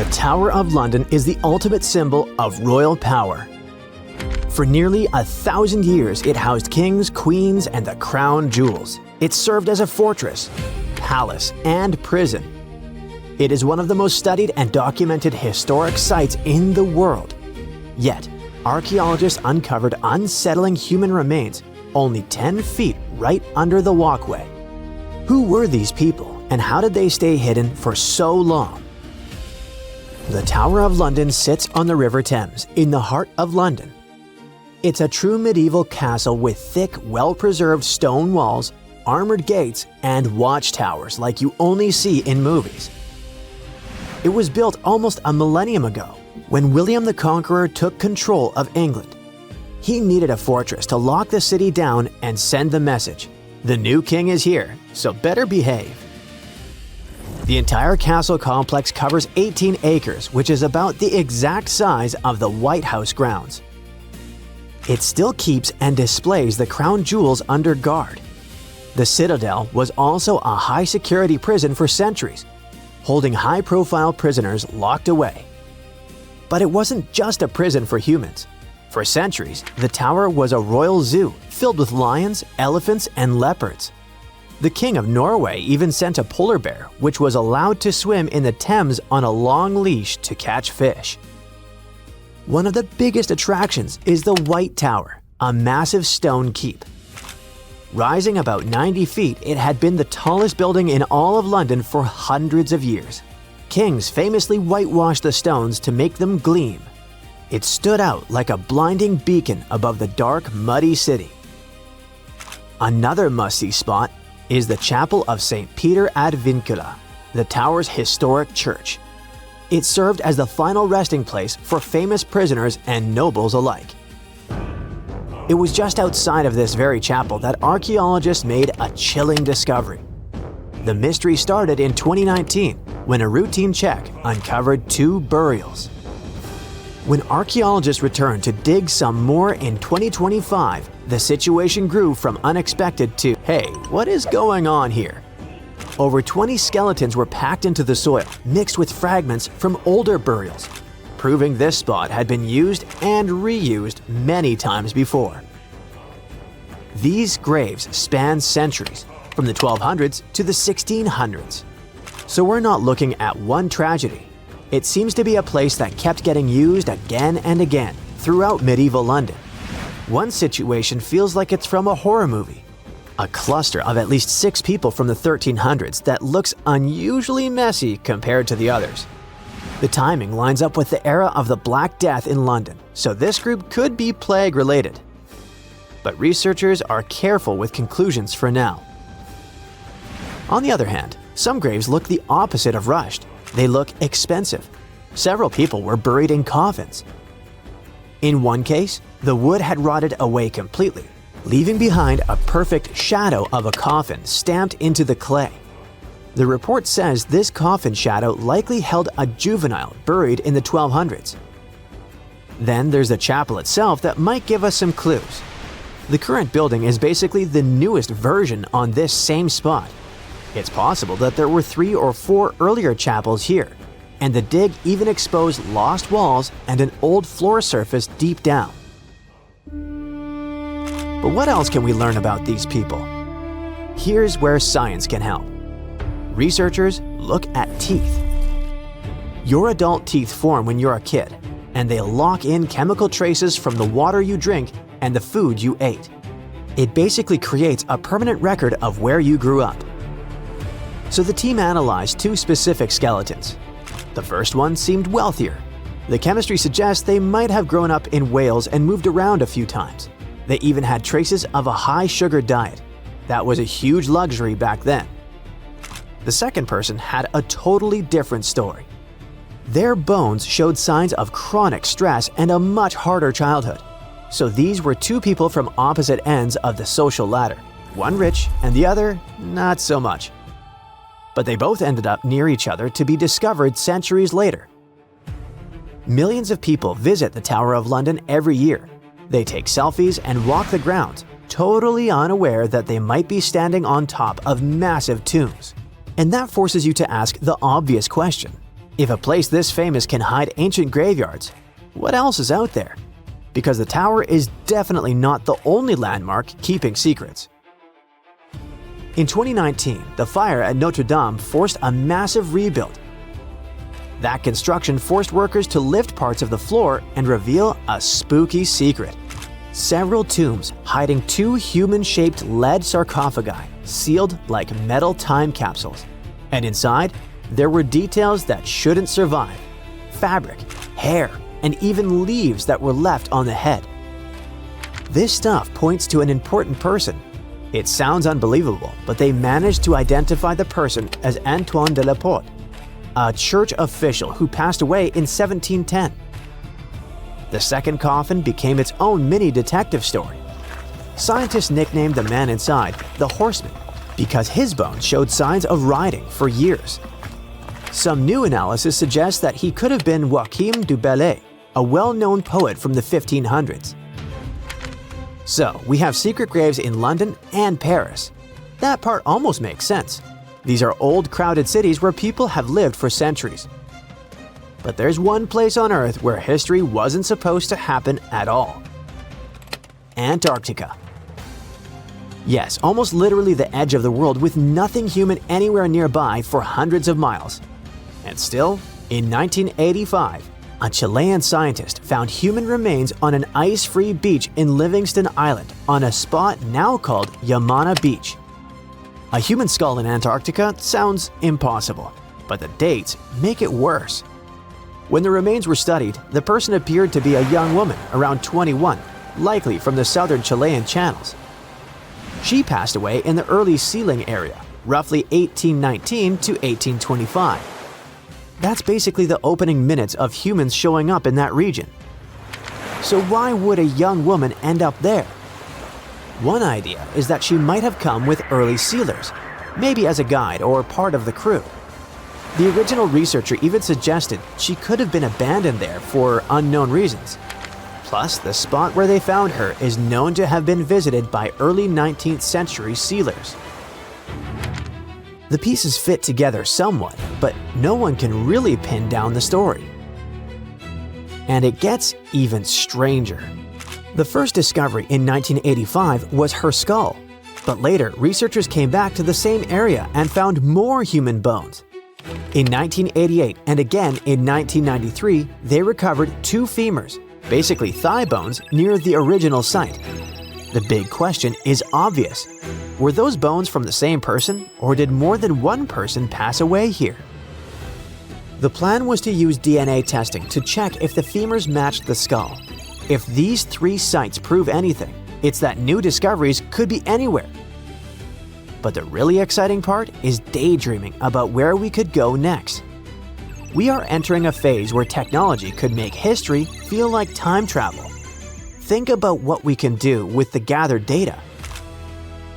The Tower of London is the ultimate symbol of royal power. For nearly 1,000 years, it housed kings, queens, and the crown jewels. It served as a fortress, palace, and prison. It is one of the most studied and documented historic sites in the world. Yet, archaeologists uncovered unsettling human remains only 10 feet right under the walkway. Who were these people, and how did they stay hidden for so long? The Tower of London sits on the River Thames, in the heart of London. It's a true medieval castle with thick, well-preserved stone walls, armored gates, and watchtowers like you only see in movies. It was built almost a millennium ago, when William the Conqueror took control of England. He needed a fortress to lock the city down and send the message: the new king is here, so better behave. The entire castle complex covers 18 acres, which is about the exact size of the White House grounds. It still keeps and displays the crown jewels under guard. The Citadel was also a high-security prison for centuries, holding high-profile prisoners locked away. But it wasn't just a prison for humans. For centuries, the tower was a royal zoo filled with lions, elephants, and leopards. The King of Norway even sent a polar bear, which was allowed to swim in the Thames on a long leash to catch fish. One of the biggest attractions is the White Tower, a massive stone keep. Rising about 90 feet, it had been the tallest building in all of London for hundreds of years. Kings famously whitewashed the stones to make them gleam. It stood out like a blinding beacon above the dark, muddy city. Another must-see spot is the Chapel of St. Peter ad Vincula, the tower's historic church. It served as the final resting place for famous prisoners and nobles alike. It was just outside of this very chapel that archaeologists made a chilling discovery. The mystery started in 2019 when a routine check uncovered 2 burials. When archaeologists returned to dig some more in 2025, the situation grew from unexpected to, hey, what is going on here? Over 20 skeletons were packed into the soil, mixed with fragments from older burials, proving this spot had been used and reused many times before. These graves span centuries, from the 1200s to the 1600s. So we're not looking at one tragedy. It seems to be a place that kept getting used again and again throughout medieval London. One situation feels like it's from a horror movie. A cluster of at least 6 people from the 1300s that looks unusually messy compared to the others. The timing lines up with the era of the Black Death in London, so this group could be plague-related. But researchers are careful with conclusions for now. On the other hand, some graves look the opposite of rushed. They look expensive. Several people were buried in coffins. In one case, the wood had rotted away completely, leaving behind a perfect shadow of a coffin stamped into the clay. The report says this coffin shadow likely held a juvenile buried in the 1200s. Then there's the chapel itself that might give us some clues. The current building is basically the newest version on this same spot. It's possible that there were 3 or 4 earlier chapels here, and the dig even exposed lost walls and an old floor surface deep down. But what else can we learn about these people? Here's where science can help. Researchers look at teeth. Your adult teeth form when you're a kid, and they lock in chemical traces from the water you drink and the food you ate. It basically creates a permanent record of where you grew up. So the team analyzed 2 specific skeletons. The first one seemed wealthier. The chemistry suggests they might have grown up in Wales and moved around a few times. They even had traces of a high-sugar diet. That was a huge luxury back then. The second person had a totally different story. Their bones showed signs of chronic stress and a much harder childhood. So these were 2 people from opposite ends of the social ladder. One rich and the other not so much. But they both ended up near each other to be discovered centuries later. Millions of people visit the Tower of London every year. They take selfies and walk the grounds, totally unaware that they might be standing on top of massive tombs. And that forces you to ask the obvious question: If a place this famous can hide ancient graveyards, what else is out there? Because the tower is definitely not the only landmark keeping secrets. In 2019, the fire at Notre Dame forced a massive rebuild. That construction forced workers to lift parts of the floor and reveal a spooky secret. Several tombs hiding two human-shaped lead sarcophagi, sealed like metal time capsules. And inside, there were details that shouldn't survive: fabric, hair, and even leaves that were left on the head. This stuff points to an important person. It sounds unbelievable, but they managed to identify the person as Antoine de la Porte, a church official who passed away in 1710. The second coffin became its own mini detective story. Scientists nicknamed the man inside the Horseman because his bones showed signs of riding for years. Some new analysis suggests that he could have been Joachim du Bellay, a well-known poet from the 1500s. So, we have secret graves in London and Paris. That part almost makes sense. These are old, crowded cities where people have lived for centuries. But there's one place on Earth where history wasn't supposed to happen at all: Antarctica. Yes, almost literally the edge of the world with nothing human anywhere nearby for hundreds of miles. And still, in 1985, a Chilean scientist found human remains on an ice-free beach in Livingston Island on a spot now called Yamana Beach. A human skull in Antarctica sounds impossible, but the dates make it worse. When the remains were studied, the person appeared to be a young woman around 21, likely from the southern Chilean channels. She passed away in the early sealing area, roughly 1819 to 1825. That's basically the opening minutes of humans showing up in that region. So why would a young woman end up there? One idea is that she might have come with early sealers, maybe as a guide or part of the crew. The original researcher even suggested she could have been abandoned there for unknown reasons. Plus, the spot where they found her is known to have been visited by early 19th century sealers. The pieces fit together somewhat, but no one can really pin down the story. And it gets even stranger. The first discovery in 1985 was her skull, but later researchers came back to the same area and found more human bones. In 1988 and again in 1993, they recovered two femurs, basically thigh bones, near the original site. The big question is obvious. Were those bones from the same person, or did more than one person pass away here? The plan was to use DNA testing to check if the femurs matched the skull. If these three sites prove anything, it's that new discoveries could be anywhere. But the really exciting part is daydreaming about where we could go next. We are entering a phase where technology could make history feel like time travel. Think about what we can do with the gathered data.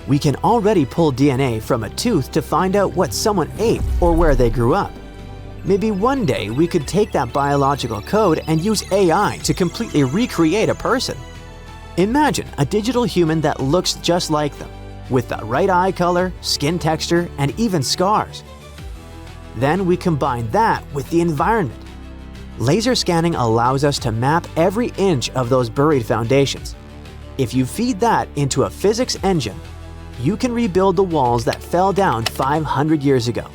We can already pull DNA from a tooth to find out what someone ate or where they grew up. Maybe one day we could take that biological code and use AI to completely recreate a person. Imagine a digital human that looks just like them, with the right eye color, skin texture, and even scars. Then we combine that with the environment. Laser scanning allows us to map every inch of those buried foundations. If you feed that into a physics engine, you can rebuild the walls that fell down 500 years ago.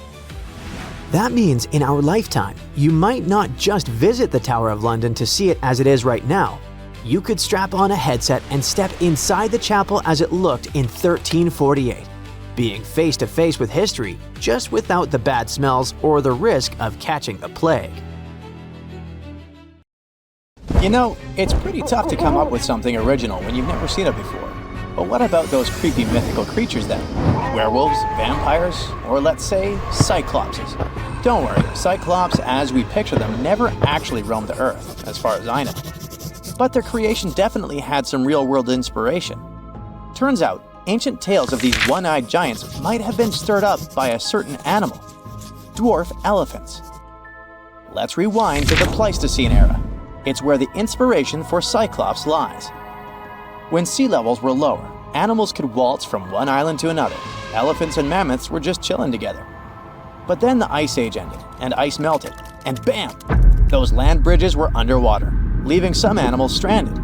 That means in our lifetime, you might not just visit the Tower of London to see it as it is right now. You could strap on a headset and step inside the chapel as it looked in 1348, being face to face with history, just without the bad smells or the risk of catching the plague. You know, it's pretty tough to come up with something original when you've never seen it before. But what about those creepy mythical creatures then? Werewolves, vampires, or let's say, cyclopses? Don't worry, cyclops as we picture them never actually roamed the earth, as far as I know. But their creation definitely had some real-world inspiration. Turns out, ancient tales of these one-eyed giants might have been stirred up by a certain animal: dwarf elephants. Let's rewind to the Pleistocene era. It's where the inspiration for Cyclops lies. When sea levels were lower, animals could waltz from one island to another. Elephants and mammoths were just chilling together. But then the Ice Age ended, and ice melted, and bam! Those land bridges were underwater, leaving some animals stranded.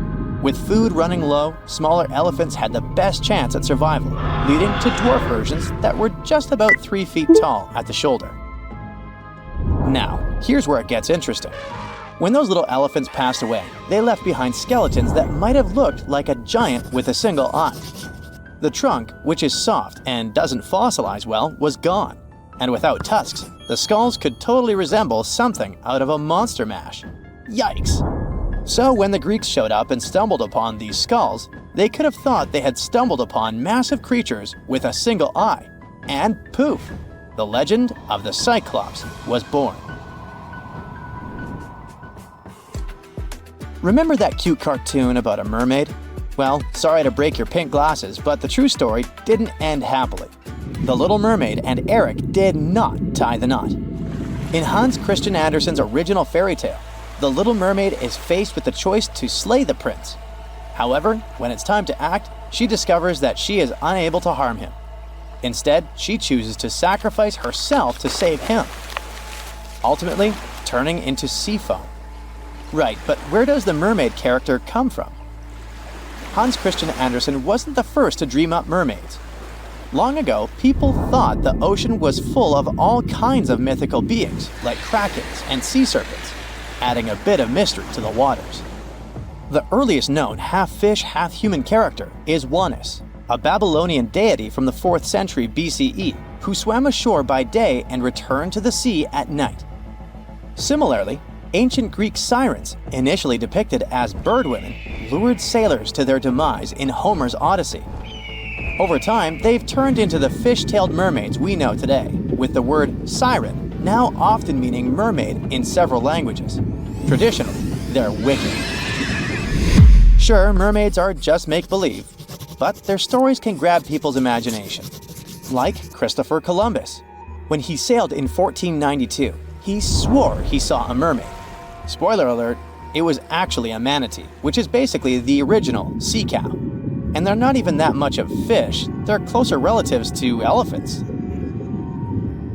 With food running low, smaller elephants had the best chance at survival, leading to dwarf versions that were just about 3 feet tall at the shoulder. Now, here's where it gets interesting. When those little elephants passed away, they left behind skeletons that might have looked like a giant with a single eye. The trunk, which is soft and doesn't fossilize well, was gone. And without tusks, the skulls could totally resemble something out of a monster mash. Yikes! So when the Greeks showed up and stumbled upon these skulls, they could have thought they had stumbled upon massive creatures with a single eye. And poof! The legend of the Cyclops was born. Remember that cute cartoon about a mermaid? Well, sorry to break your pink glasses, but the true story didn't end happily. The Little Mermaid and Eric did not tie the knot. In Hans Christian Andersen's original fairy tale, the Little Mermaid is faced with the choice to slay the prince. However, when it's time to act, she discovers that she is unable to harm him. Instead, she chooses to sacrifice herself to save him, ultimately turning into sea foam. Right, but where does the mermaid character come from? Hans Christian Andersen wasn't the first to dream up mermaids. Long ago, people thought the ocean was full of all kinds of mythical beings, like krakens and sea serpents, adding a bit of mystery to the waters. The earliest known half-fish, half-human character is Wanus, a Babylonian deity from the 4th century BCE who swam ashore by day and returned to the sea at night. Similarly, ancient Greek sirens, initially depicted as bird women, lured sailors to their demise in Homer's Odyssey. Over time, they've turned into the fish-tailed mermaids we know today, with the word siren now often meaning mermaid in several languages. Traditionally, they're wicked. Sure, mermaids are just make-believe, but their stories can grab people's imagination. Like Christopher Columbus. When he sailed in 1492, he swore he saw a mermaid. Spoiler alert, it was actually a manatee, which is basically the original sea cow. And they're not even that much of fish, they're closer relatives to elephants.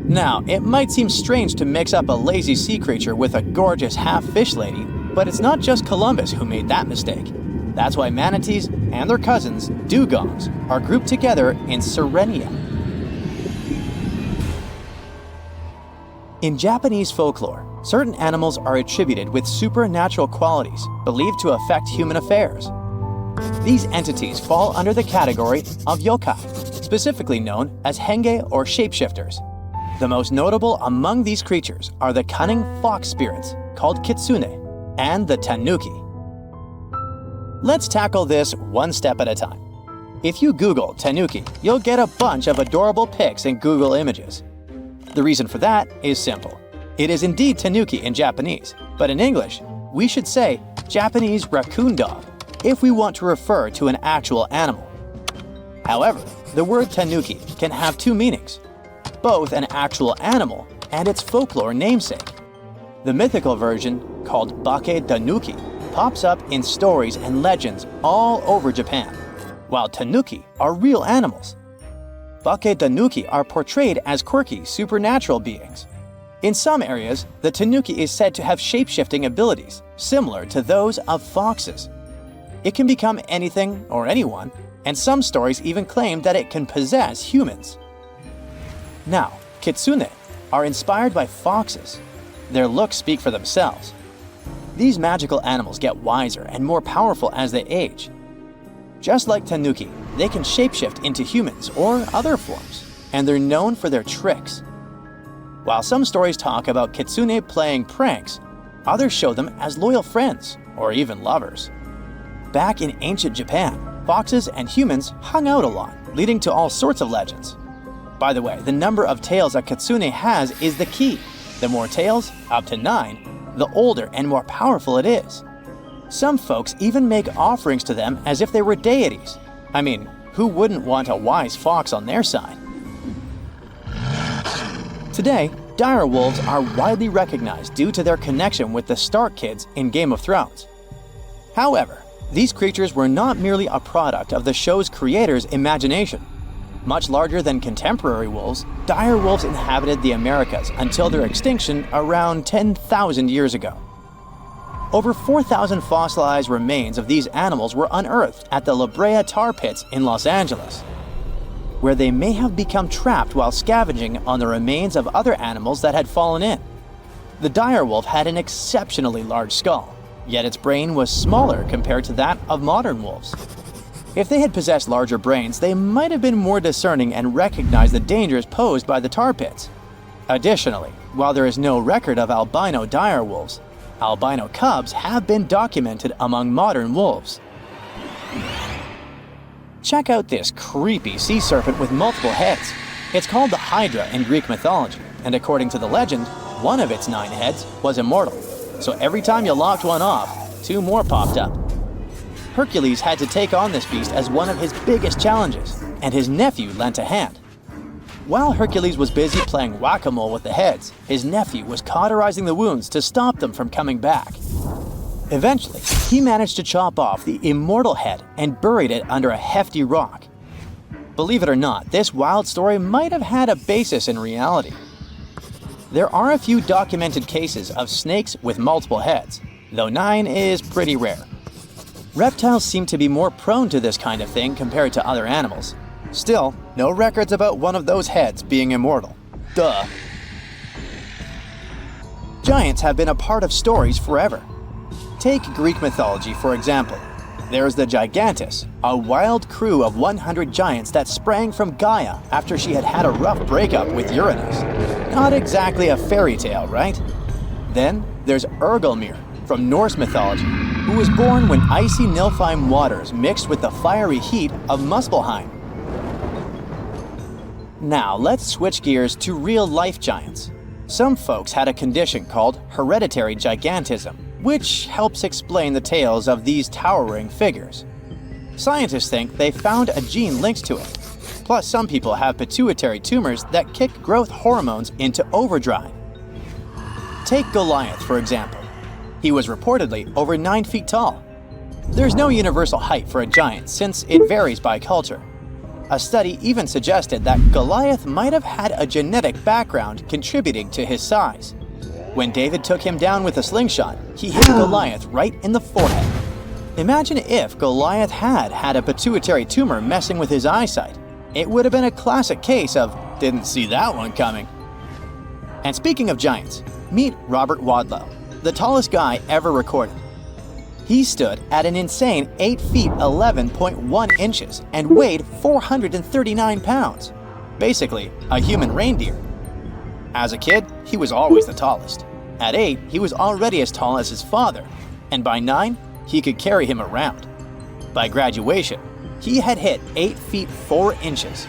Now, it might seem strange to mix up a lazy sea creature with a gorgeous half-fish lady, but it's not just Columbus who made that mistake. That's why manatees and their cousins, dugongs, are grouped together in Sirenia. In Japanese folklore, certain animals are attributed with supernatural qualities believed to affect human affairs. These entities fall under the category of yokai, specifically known as henge or shapeshifters. The most notable among these creatures are the cunning fox spirits called kitsune and the tanuki. Let's tackle this one step at a time. If you Google tanuki, you'll get a bunch of adorable pics in Google Images. The reason for that is simple. It is indeed tanuki in Japanese, but in English, we should say Japanese raccoon dog if we want to refer to an actual animal. However, the word tanuki can have two meanings, both an actual animal and its folklore namesake. The mythical version, called bake tanuki, pops up in stories and legends all over Japan, while tanuki are real animals. Bake tanuki are portrayed as quirky, supernatural beings. In some areas, the tanuki is said to have shape-shifting abilities, similar to those of foxes. It can become anything or anyone, and some stories even claim that it can possess humans. Now, kitsune are inspired by foxes. Their looks speak for themselves. These magical animals get wiser and more powerful as they age. Just like tanuki, they can shapeshift into humans or other forms, and they're known for their tricks. While some stories talk about kitsune playing pranks, others show them as loyal friends or even lovers. Back in ancient Japan, foxes and humans hung out a lot, leading to all sorts of legends. By the way, the number of tails a kitsune has is the key. The more tails, up to 9, the older and more powerful it is. Some folks even make offerings to them as if they were deities. I mean, who wouldn't want a wise fox on their side? Today, dire wolves are widely recognized due to their connection with the Stark kids in Game of Thrones. However, these creatures were not merely a product of the show's creators' imagination. Much larger than contemporary wolves, dire wolves inhabited the Americas until their extinction around 10,000 years ago. Over 4,000 fossilized remains of these animals were unearthed at the La Brea tar pits in Los Angeles, where they may have become trapped while scavenging on the remains of other animals that had fallen in. The dire wolf had an exceptionally large skull, yet its brain was smaller compared to that of modern wolves. If they had possessed larger brains, they might have been more discerning and recognized the dangers posed by the tar pits. Additionally, while there is no record of albino dire wolves, albino cubs have been documented among modern wolves. Check out this creepy sea serpent with multiple heads. It's called the Hydra in Greek mythology, and according to the legend, one of its 9 heads was immortal. So every time you lopped one off, 2 more popped up. Hercules had to take on this beast as one of his biggest challenges, and his nephew lent a hand. While Hercules was busy playing whack-a-mole with the heads, his nephew was cauterizing the wounds to stop them from coming back. Eventually, he managed to chop off the immortal head and buried it under a hefty rock. Believe it or not, this wild story might have had a basis in reality. There are a few documented cases of snakes with multiple heads, though 9 is pretty rare. Reptiles seem to be more prone to this kind of thing compared to other animals. Still, no records about one of those heads being immortal. Duh. Giants have been a part of stories forever. Take Greek mythology, for example. There's the Gigantus, a wild crew of 100 giants that sprang from Gaia after she had had a rough breakup with Uranus. Not exactly a fairy tale, right? Then there's Ergelmir from Norse mythology, who was born when icy Niflheim waters mixed with the fiery heat of Muspelheim. Now let's switch gears to real-life giants. Some folks had a condition called hereditary gigantism, which helps explain the tales of these towering figures. Scientists think they found a gene linked to it. Plus, some people have pituitary tumors that kick growth hormones into overdrive. Take Goliath, for example. He was reportedly over 9 feet tall. There's no universal height for a giant since it varies by culture. A study even suggested that Goliath might have had a genetic background contributing to his size. When David took him down with a slingshot, he hit Goliath right in the forehead. Imagine if Goliath had had a pituitary tumor messing with his eyesight. It would have been a classic case of, didn't see that one coming. And speaking of giants, meet Robert Wadlow, the tallest guy ever recorded. He stood at an insane 8 feet 11.1 inches and weighed 439 pounds. Basically, a human reindeer. As a kid, he was always the tallest. At 8, he was already as tall as his father, and by 9, he could carry him around. By graduation, he had hit 8 feet 4 inches.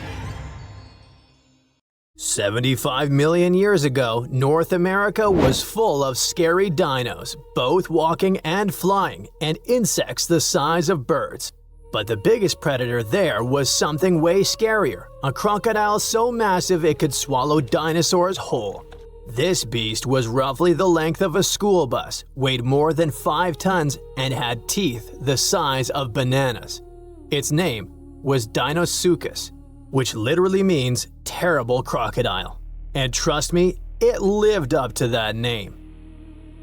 75 million years ago, North America was full of scary dinos, both walking and flying, and insects the size of birds. But the biggest predator there was something way scarier, a crocodile so massive it could swallow dinosaurs whole. This beast was roughly the length of a school bus, weighed more than 5 tons, and had teeth the size of bananas. Its name was Deinosuchus, which literally means terrible crocodile. And trust me, it lived up to that name.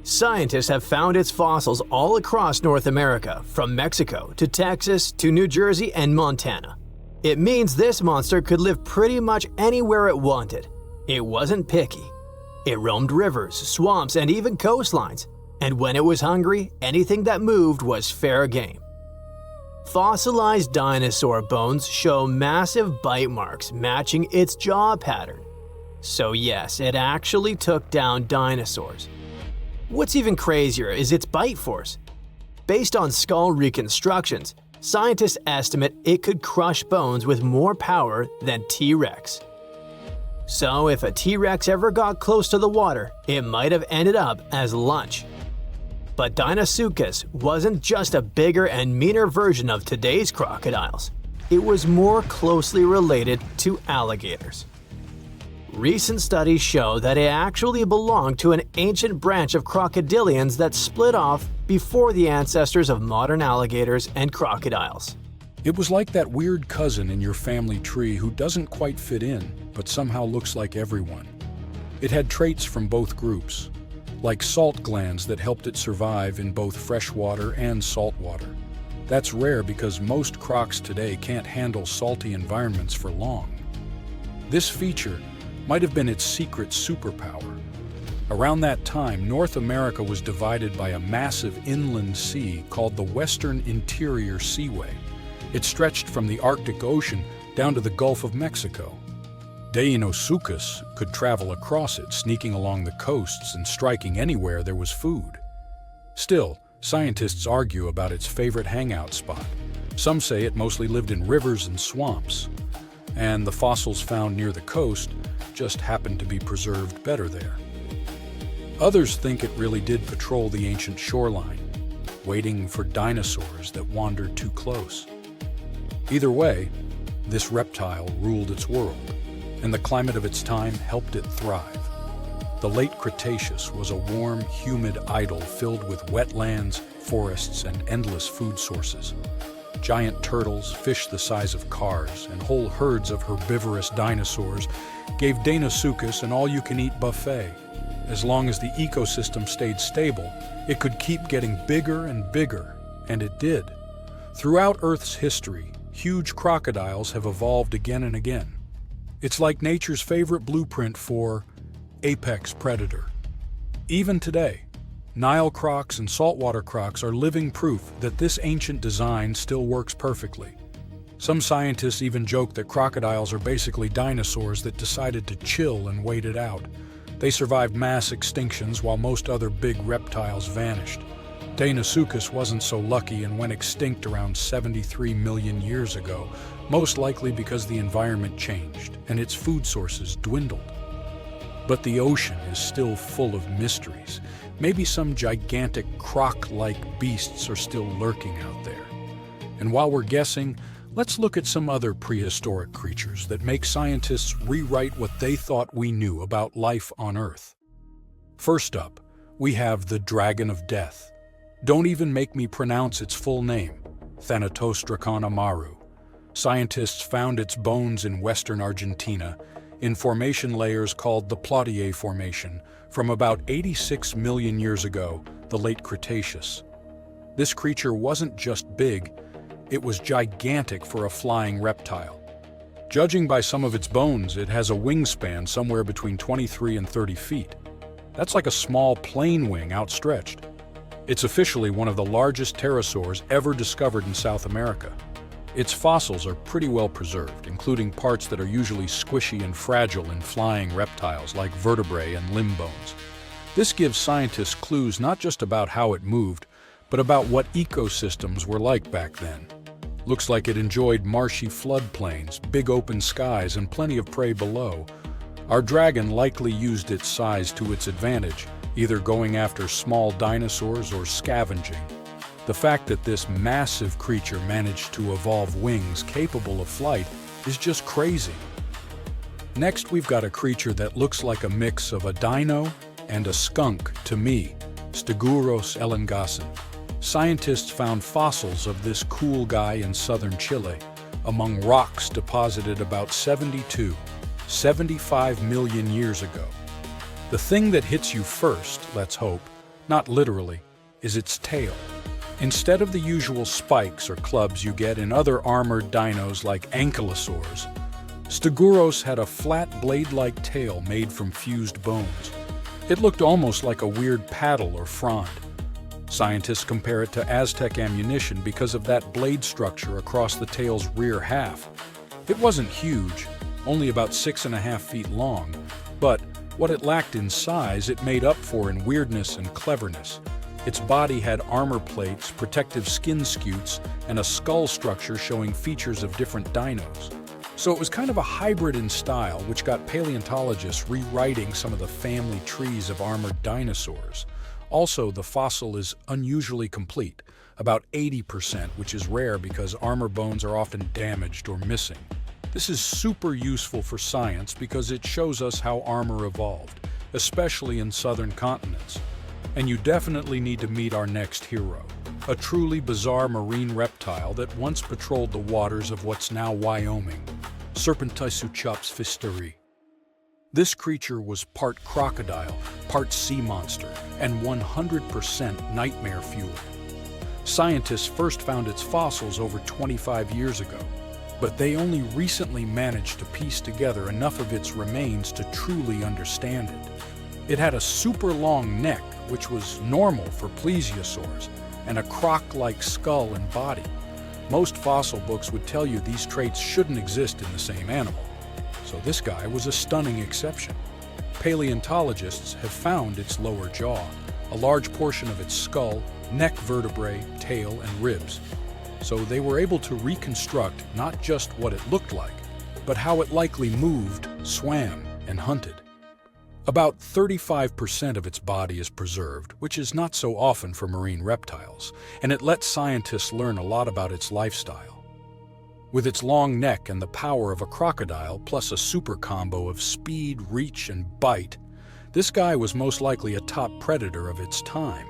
Scientists have found its fossils all across North America, from Mexico to Texas to New Jersey and Montana. It means this monster could live pretty much anywhere it wanted. It wasn't picky. It roamed rivers, swamps, and even coastlines. And when it was hungry, anything that moved was fair game. Fossilized dinosaur bones show massive bite marks matching its jaw pattern. So yes, it actually took down dinosaurs. What's even crazier is its bite force. Based on skull reconstructions, scientists estimate it could crush bones with more power than T-Rex. So if a T-Rex ever got close to the water, it might have ended up as lunch. But Deinosuchus wasn't just a bigger and meaner version of today's crocodiles. It was more closely related to alligators. Recent studies show that it actually belonged to an ancient branch of crocodilians that split off before the ancestors of modern alligators and crocodiles. It was like that weird cousin in your family tree who doesn't quite fit in, but somehow looks like everyone. It had traits from both groups, like salt glands that helped it survive in both freshwater and saltwater. That's rare because most crocs today can't handle salty environments for long. This feature might have been its secret superpower. Around that time, North America was divided by a massive inland sea called the Western Interior Seaway. It stretched from the Arctic Ocean down to the Gulf of Mexico. Deinosuchus could travel across it, sneaking along the coasts and striking anywhere there was food. Still, scientists argue about its favorite hangout spot. Some say it mostly lived in rivers and swamps, and the fossils found near the coast just happened to be preserved better there. Others think it really did patrol the ancient shoreline, waiting for dinosaurs that wandered too close. Either way, this reptile ruled its world, and the climate of its time helped it thrive. The late Cretaceous was a warm, humid idyll filled with wetlands, forests, and endless food sources. Giant turtles, fish the size of cars, and whole herds of herbivorous dinosaurs gave Deinosuchus an all-you-can-eat buffet. As long as the ecosystem stayed stable, it could keep getting bigger and bigger, and it did. Throughout Earth's history, huge crocodiles have evolved again and again. It's like nature's favorite blueprint for apex predator. Even today, Nile crocs and saltwater crocs are living proof that this ancient design still works perfectly. Some scientists even joke that crocodiles are basically dinosaurs that decided to chill and wait it out. They survived mass extinctions while most other big reptiles vanished. Deinosuchus wasn't so lucky and went extinct around 73 million years ago, most likely because the environment changed and its food sources dwindled. But the ocean is still full of mysteries. Maybe some gigantic croc-like beasts are still lurking out there. And while we're guessing, let's look at some other prehistoric creatures that make scientists rewrite what they thought we knew about life on Earth. First up, we have the Dragon of Death. Don't even make me pronounce its full name, Thanatosdracon amaru. Scientists found its bones in western Argentina, in formation layers called the Plautier Formation, from about 86 million years ago, the late Cretaceous. This creature wasn't just big, it was gigantic for a flying reptile. Judging by some of its bones, it has a wingspan somewhere between 23 and 30 feet. That's like a small plane wing outstretched. It's officially one of the largest pterosaurs ever discovered in South America. Its fossils are pretty well preserved, including parts that are usually squishy and fragile in flying reptiles like vertebrae and limb bones. This gives scientists clues not just about how it moved, but about what ecosystems were like back then. Looks like it enjoyed marshy floodplains, big open skies, and plenty of prey below. Our dragon likely used its size to its advantage, either going after small dinosaurs or scavenging. The fact that this massive creature managed to evolve wings capable of flight is just crazy. Next, we've got a creature that looks like a mix of a dino and a skunk to me, Stegosaurus elengasin. Scientists found fossils of this cool guy in southern Chile among rocks deposited about 75 million years ago. The thing that hits you first, let's hope, not literally, is its tail. Instead of the usual spikes or clubs you get in other armored dinos like ankylosaurs, Stegosaurus had a flat blade-like tail made from fused bones. It looked almost like a weird paddle or frond. Scientists compare it to Aztec ammunition because of that blade structure across the tail's rear half. It wasn't huge, only about 6.5 feet long, but what it lacked in size it made up for in weirdness and cleverness. Its body had armor plates, protective skin scutes, and a skull structure showing features of different dinos. So it was kind of a hybrid in style, which got paleontologists rewriting some of the family trees of armored dinosaurs. Also, the fossil is unusually complete, about 80%, which is rare because armor bones are often damaged or missing. This is super useful for science because it shows us how armor evolved, especially in southern continents. And you definitely need to meet our next hero. a truly bizarre marine reptile that once patrolled the waters of what's now Wyoming, Serpentisuchops fisteri. This creature was part crocodile, part sea monster, and 100% nightmare fuel. Scientists first found its fossils over 25 years ago, but they only recently managed to piece together enough of its remains to truly understand it. It had a super long neck, which was normal for plesiosaurs, and a croc-like skull and body. Most fossil books would tell you these traits shouldn't exist in the same animal. So this guy was a stunning exception. Paleontologists have found its lower jaw, a large portion of its skull, neck vertebrae, tail, and ribs. So they were able to reconstruct not just what it looked like, but how it likely moved, swam, and hunted. About 35% of its body is preserved, which is not so often for marine reptiles, and it lets scientists learn a lot about its lifestyle. With its long neck and the power of a crocodile, plus a super combo of speed, reach, and bite, this guy was most likely a top predator of its time.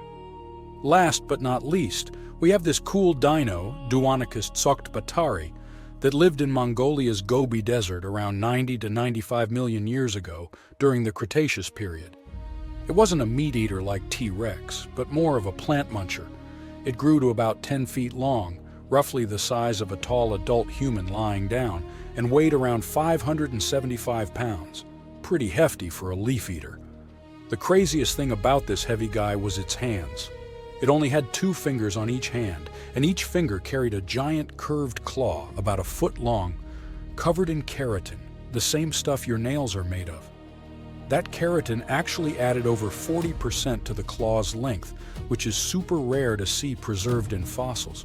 Last but not least, we have this cool dino, Duonicus tsokhtbatari, that lived in Mongolia's Gobi Desert around 90 to 95 million years ago during the Cretaceous period. It wasn't a meat-eater like T-Rex, but more of a plant muncher. It grew to about 10 feet long, roughly the size of a tall adult human lying down, and weighed around 575 pounds. Pretty hefty for a leaf-eater. The craziest thing about this heavy guy was its hands. It only had 2 fingers on each hand, and each finger carried a giant curved claw about a foot long, covered in keratin, the same stuff your nails are made of. That keratin actually added over 40% to the claw's length, which is super rare to see preserved in fossils.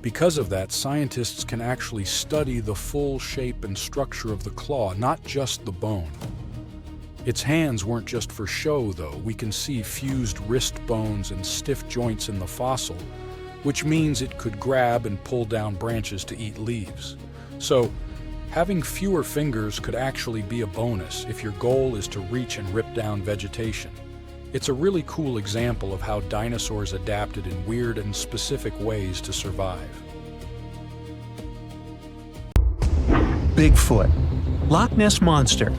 Because of that, scientists can actually study the full shape and structure of the claw, not just the bone. Its hands weren't just for show, though. We can see fused wrist bones and stiff joints in the fossil, which means it could grab and pull down branches to eat leaves. So, having fewer fingers could actually be a bonus if your goal is to reach and rip down vegetation. It's a really cool example of how dinosaurs adapted in weird and specific ways to survive. Bigfoot, Loch Ness Monster,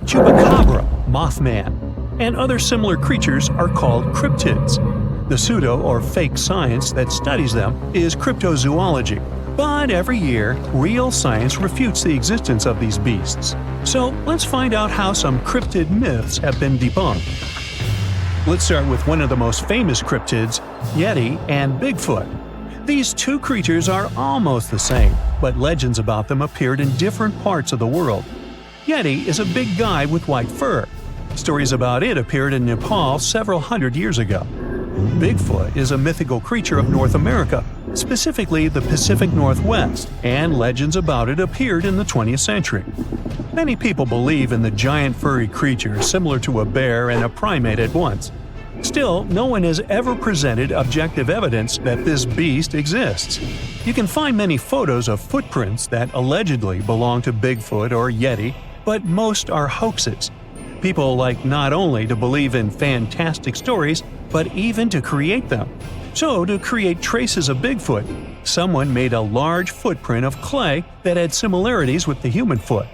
Chupacabra, Mothman, and other similar creatures are called cryptids. The pseudo or fake science that studies them is cryptozoology, but every year, real science refutes the existence of these beasts. So let's find out how some cryptid myths have been debunked. Let's start with one of the most famous cryptids, Yeti and Bigfoot. These two creatures are almost the same, but legends about them appeared in different parts of the world. Yeti is a big guy with white fur. Stories about it appeared in Nepal several hundred years ago. Bigfoot is a mythical creature of North America, specifically the Pacific Northwest, and legends about it appeared in the 20th century. Many people believe in the giant furry creature similar to a bear and a primate at once. Still, no one has ever presented objective evidence that this beast exists. You can find many photos of footprints that allegedly belong to Bigfoot or Yeti, but most are hoaxes. People like not only to believe in fantastic stories, but even to create them. So, to create traces of Bigfoot, someone made a large footprint of clay that had similarities with the human foot.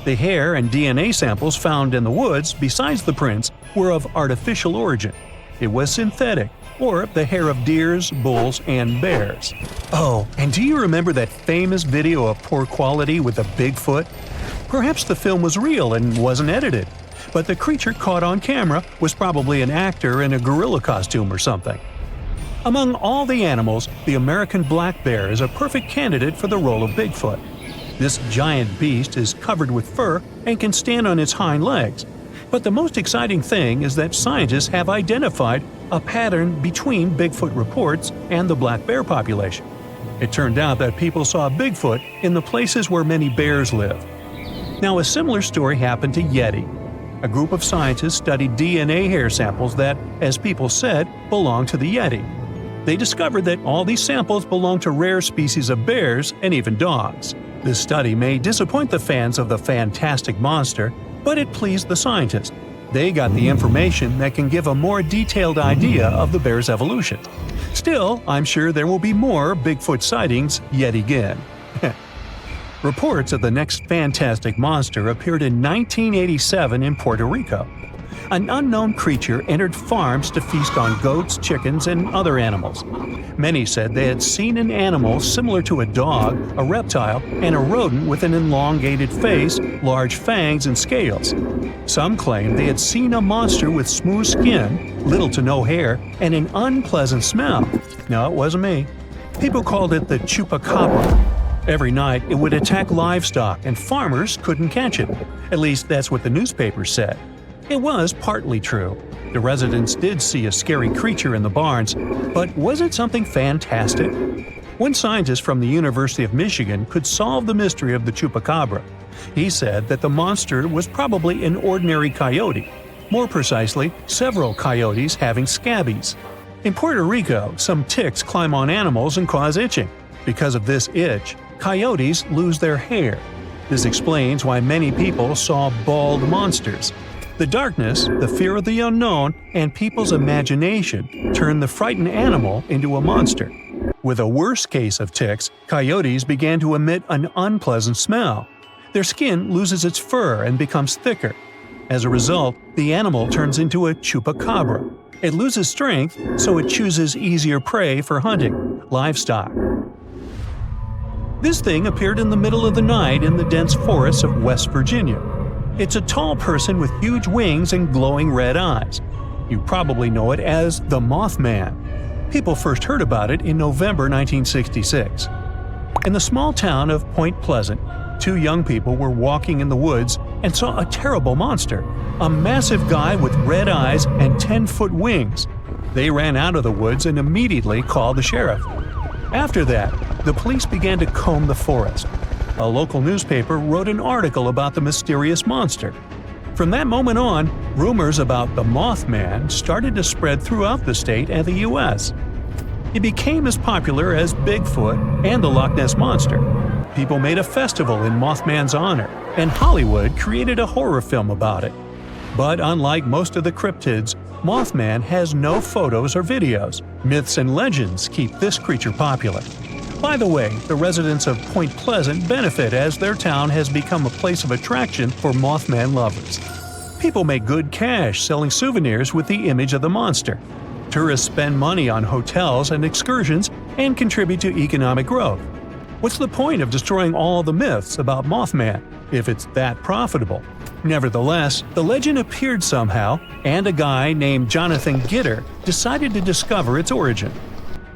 The hair and DNA samples found in the woods, besides the prints, were of artificial origin. It was synthetic, or the hair of deers, bulls, and bears. Oh, and do you remember that famous video of poor quality with a Bigfoot? Perhaps the film was real and wasn't edited, but the creature caught on camera was probably an actor in a gorilla costume or something. Among all the animals, the American black bear is a perfect candidate for the role of Bigfoot. This giant beast is covered with fur and can stand on its hind legs. But the most exciting thing is that scientists have identified a pattern between Bigfoot reports and the black bear population. It turned out that people saw Bigfoot in the places where many bears live. Now, a similar story happened to Yeti. A group of scientists studied DNA hair samples that, as people said, belonged to the Yeti. They discovered that all these samples belong to rare species of bears and even dogs. This study may disappoint the fans of the fantastic monster, but it pleased the scientists. They got the information that can give a more detailed idea of the bear's evolution. Still, I'm sure there will be more Bigfoot sightings yet again. Reports of the next fantastic monster appeared in 1987 in Puerto Rico. An unknown creature entered farms to feast on goats, chickens, and other animals. Many said they had seen an animal similar to a dog, a reptile, and a rodent with an elongated face, large fangs, and scales. Some claimed they had seen a monster with smooth skin, little to no hair, and an unpleasant smell. No, it wasn't me. People called it the chupacabra. Every night, it would attack livestock, and farmers couldn't catch it. At least that's what the newspapers said. It was partly true. The residents did see a scary creature in the barns, but was it something fantastic? One scientist from the University of Michigan could solve the mystery of the chupacabra. He said that the monster was probably an ordinary coyote. More precisely, several coyotes having scabies. In Puerto Rico, some ticks climb on animals and cause itching. Because of this itch, coyotes lose their hair. This explains why many people saw bald monsters. The darkness, the fear of the unknown, and people's imagination turn the frightened animal into a monster. With a worse case of ticks, coyotes began to emit an unpleasant smell. Their skin loses its fur and becomes thicker. As a result, the animal turns into a chupacabra. It loses strength, so it chooses easier prey for hunting, livestock. This thing appeared in the middle of the night in the dense forests of West Virginia. It's a tall person with huge wings and glowing red eyes. You probably know it as the Mothman. People first heard about it in November 1966. In the small town of Point Pleasant, two young people were walking in the woods and saw a terrible monster, a massive guy with red eyes and 10-foot wings. They ran out of the woods and immediately called the sheriff. After that, the police began to comb the forest. A local newspaper wrote an article about the mysterious monster. From that moment on, rumors about the Mothman started to spread throughout the state and the U.S. It became as popular as Bigfoot and the Loch Ness Monster. People made a festival in Mothman's honor, and Hollywood created a horror film about it. But unlike most of the cryptids, Mothman has no photos or videos. Myths and legends keep this creature popular. By the way, the residents of Point Pleasant benefit as their town has become a place of attraction for Mothman lovers. People make good cash selling souvenirs with the image of the monster. Tourists spend money on hotels and excursions and contribute to economic growth. What's the point of destroying all the myths about Mothman if it's that profitable? Nevertheless, the legend appeared somehow, and a guy named Jonathan Gitter decided to discover its origin.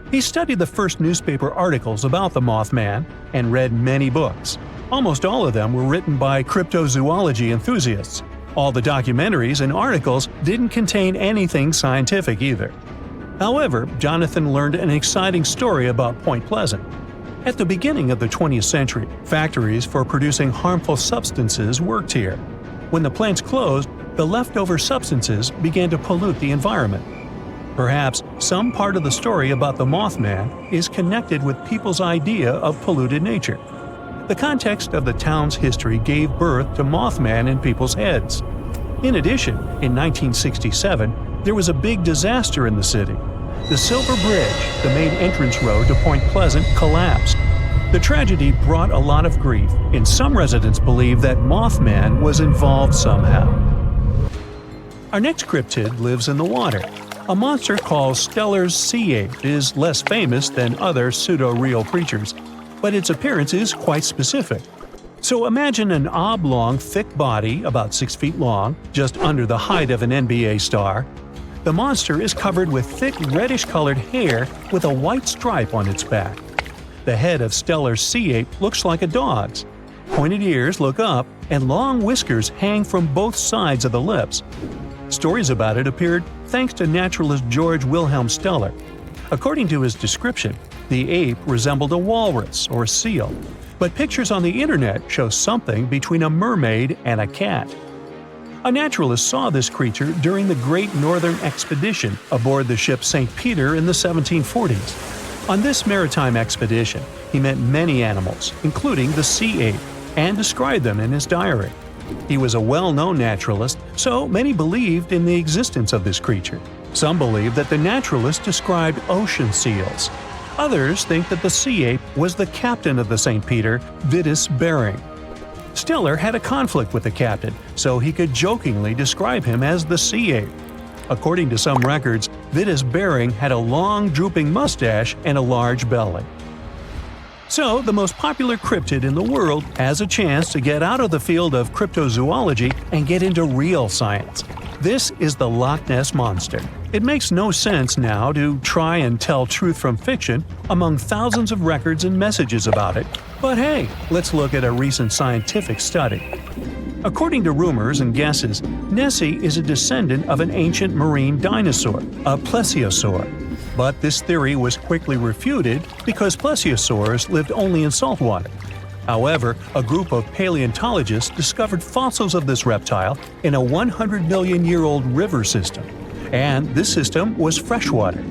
He studied the first newspaper articles about the Mothman and read many books. Almost all of them were written by cryptozoology enthusiasts. All the documentaries and articles didn't contain anything scientific either. However, Jonathan learned an exciting story about Point Pleasant. At the beginning of the 20th century, factories for producing harmful substances worked here. When the plants closed, the leftover substances began to pollute the environment. Perhaps some part of the story about the Mothman is connected with people's idea of polluted nature. The context of the town's history gave birth to Mothman in people's heads. In addition, in 1967, there was a big disaster in the city. The Silver Bridge, the main entrance road to Point Pleasant, collapsed. The tragedy brought a lot of grief, and some residents believe that Mothman was involved somehow. Our next cryptid lives in the water. A monster called Steller's sea ape is less famous than other pseudo-real creatures, but its appearance is quite specific. So imagine an oblong, thick body about 6 feet long, just under the height of an NBA star. The monster is covered with thick reddish-colored hair with a white stripe on its back. The head of Steller's sea ape looks like a dog's. Pointed ears look up, and long whiskers hang from both sides of the lips. Stories about it appeared thanks to naturalist George Wilhelm Steller. According to his description, the ape resembled a walrus or seal, but pictures on the internet show something between a mermaid and a cat. A naturalist saw this creature during the Great Northern Expedition aboard the ship St. Peter in the 1740s. On this maritime expedition, he met many animals, including the sea ape, and described them in his diary. He was a well-known naturalist, so many believed in the existence of this creature. Some believe that the naturalist described ocean seals. Others think that the sea ape was the captain of the St. Peter, Vitus Bering. Stiller had a conflict with the captain, so he could jokingly describe him as the sea ape. According to some records, Vitus Bering had a long, drooping mustache and a large belly. So, the most popular cryptid in the world has a chance to get out of the field of cryptozoology and get into real science. This is the Loch Ness Monster. It makes no sense now to try and tell truth from fiction among thousands of records and messages about it. But hey, let's look at a recent scientific study. According to rumors and guesses, Nessie is a descendant of an ancient marine dinosaur, a plesiosaur. But this theory was quickly refuted because plesiosaurs lived only in saltwater. However, a group of paleontologists discovered fossils of this reptile in a 100-million-year-old river system. And this system was freshwater.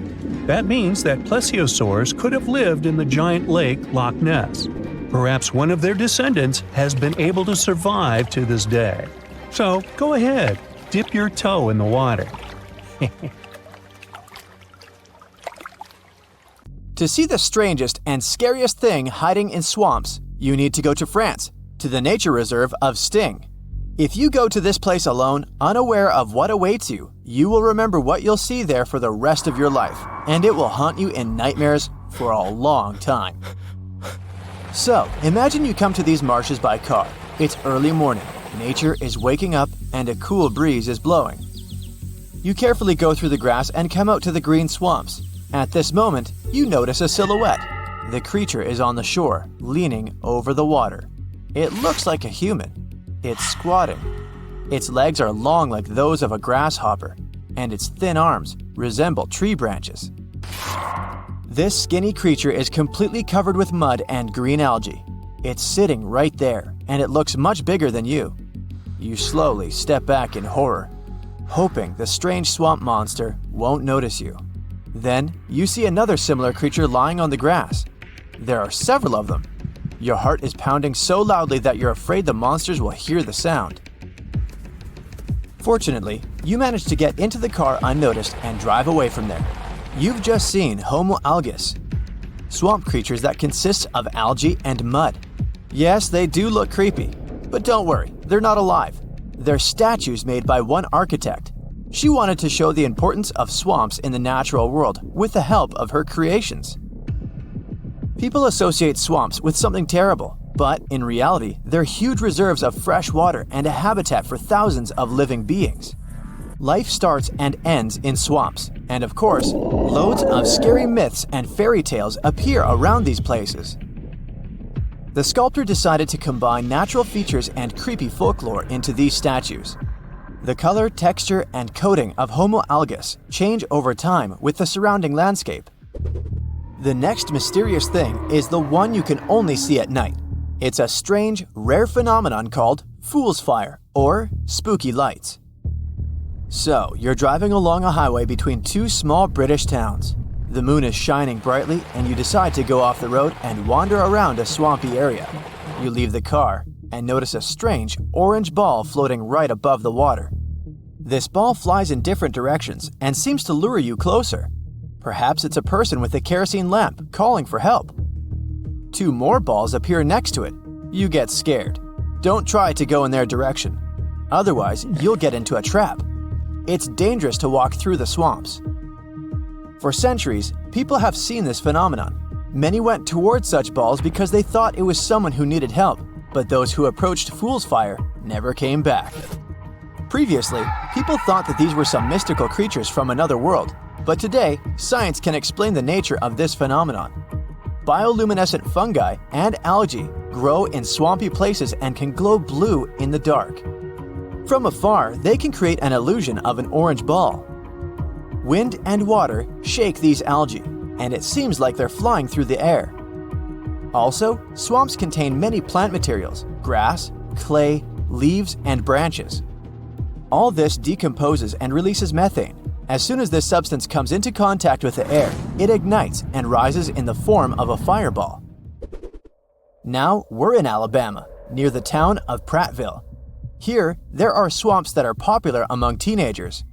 That means that plesiosaurs could have lived in the giant lake Loch Ness. Perhaps one of their descendants has been able to survive to this day. So go ahead, dip your toe in the water. To see the strangest and scariest thing hiding in swamps, you need to go to France, to the nature reserve of Sting. If you go to this place alone, unaware of what awaits you, you will remember what you'll see there for the rest of your life, and it will haunt you in nightmares for a long time. So, imagine you come to these marshes by car. It's early morning, nature is waking up, and a cool breeze is blowing. You carefully go through the grass and come out to the green swamps. At this moment, you notice a silhouette. The creature is on the shore, leaning over the water. It looks like a human. It's squatting. Its legs are long like those of a grasshopper, and its thin arms resemble tree branches. This skinny creature is completely covered with mud and green algae. It's sitting right there, and it looks much bigger than you. You slowly step back in horror, hoping the strange swamp monster won't notice you. Then, you see another similar creature lying on the grass. There are several of them. Your heart is pounding so loudly that you're afraid the monsters will hear the sound. Fortunately, you manage to get into the car unnoticed and drive away from there. You've just seen Homo algus, swamp creatures that consist of algae and mud. Yes, they do look creepy, but don't worry, they're not alive. They're statues made by one architect. She wanted to show the importance of swamps in the natural world with the help of her creations. People associate swamps with something terrible, but in reality, they're huge reserves of fresh water and a habitat for thousands of living beings. Life starts and ends in swamps, and of course, loads of scary myths and fairy tales appear around these places. The sculptor decided to combine natural features and creepy folklore into these statues. The color, texture, and coating of Homo algus change over time with the surrounding landscape. The next mysterious thing is the one you can only see at night. It's a strange, rare phenomenon called fool's fire, or spooky lights. So, you're driving along a highway between two small British towns. The moon is shining brightly, and you decide to go off the road and wander around a swampy area. You leave the car and notice a strange orange ball floating right above the water. This ball flies in different directions and seems to lure you closer. Perhaps it's a person with a kerosene lamp calling for help. Two more balls appear next to it. You get scared. Don't try to go in their direction. Otherwise, you'll get into a trap. It's dangerous to walk through the swamps. For centuries, people have seen this phenomenon. Many went towards such balls because they thought it was someone who needed help, but those who approached Fool's Fire never came back. Previously, people thought that these were some mystical creatures from another world, but today, science can explain the nature of this phenomenon. Bioluminescent fungi and algae grow in swampy places and can glow blue in the dark. From afar, they can create an illusion of an orange ball. Wind and water shake these algae, and it seems like they're flying through the air. Also, swamps contain many plant materials: grass, clay, leaves, and branches. All this decomposes and releases methane. As soon as this substance comes into contact with the air, it ignites and rises in the form of a fireball. Now we're in Alabama, near the town of Prattville. Here, there are swamps that are popular among teenagers.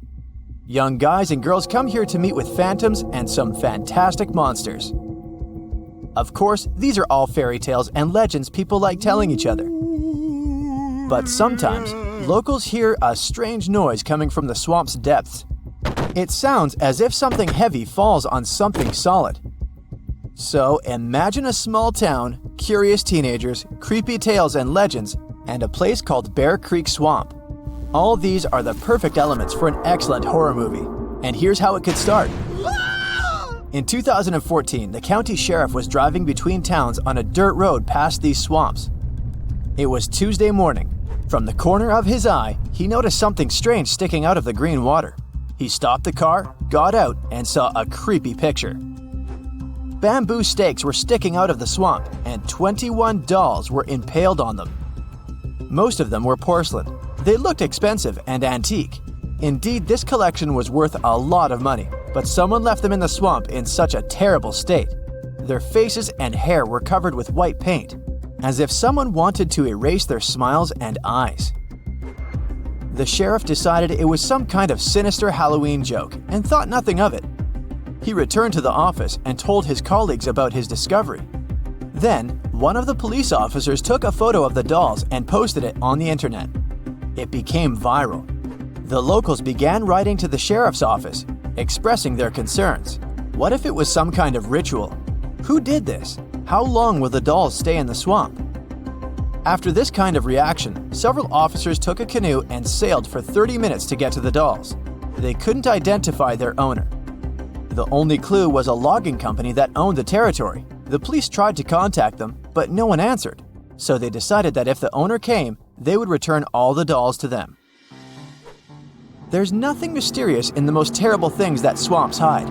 Young guys and girls come here to meet with phantoms and some fantastic monsters. Of course, these are all fairy tales and legends people like telling each other. But sometimes, locals hear a strange noise coming from the swamp's depths. It sounds as if something heavy falls on something solid. So imagine a small town, curious teenagers, creepy tales and legends, and a place called Bear Creek Swamp. All these are the perfect elements for an excellent horror movie. And here's how it could start. In 2014, the county sheriff was driving between towns on a dirt road past these swamps. It was Tuesday morning. From the corner of his eye, he noticed something strange sticking out of the green water. He stopped the car, got out, and saw a creepy picture. Bamboo stakes were sticking out of the swamp, and 21 dolls were impaled on them. Most of them were porcelain. They looked expensive and antique. Indeed, this collection was worth a lot of money, but someone left them in the swamp in such a terrible state. Their faces and hair were covered with white paint, as if someone wanted to erase their smiles and eyes. The sheriff decided it was some kind of sinister Halloween joke and thought nothing of it. He returned to the office and told his colleagues about his discovery. Then, one of the police officers took a photo of the dolls and posted it on the internet. It became viral. The locals began writing to the sheriff's office, expressing their concerns. What if it was some kind of ritual? Who did this? How long will the dolls stay in the swamp? After this kind of reaction, several officers took a canoe and sailed for 30 minutes to get to the dolls. They couldn't identify their owner. The only clue was a logging company that owned the territory. The police tried to contact them, but no one answered. So they decided that if the owner came, they would return all the dolls to them. There's nothing mysterious in the most terrible things that swamps hide.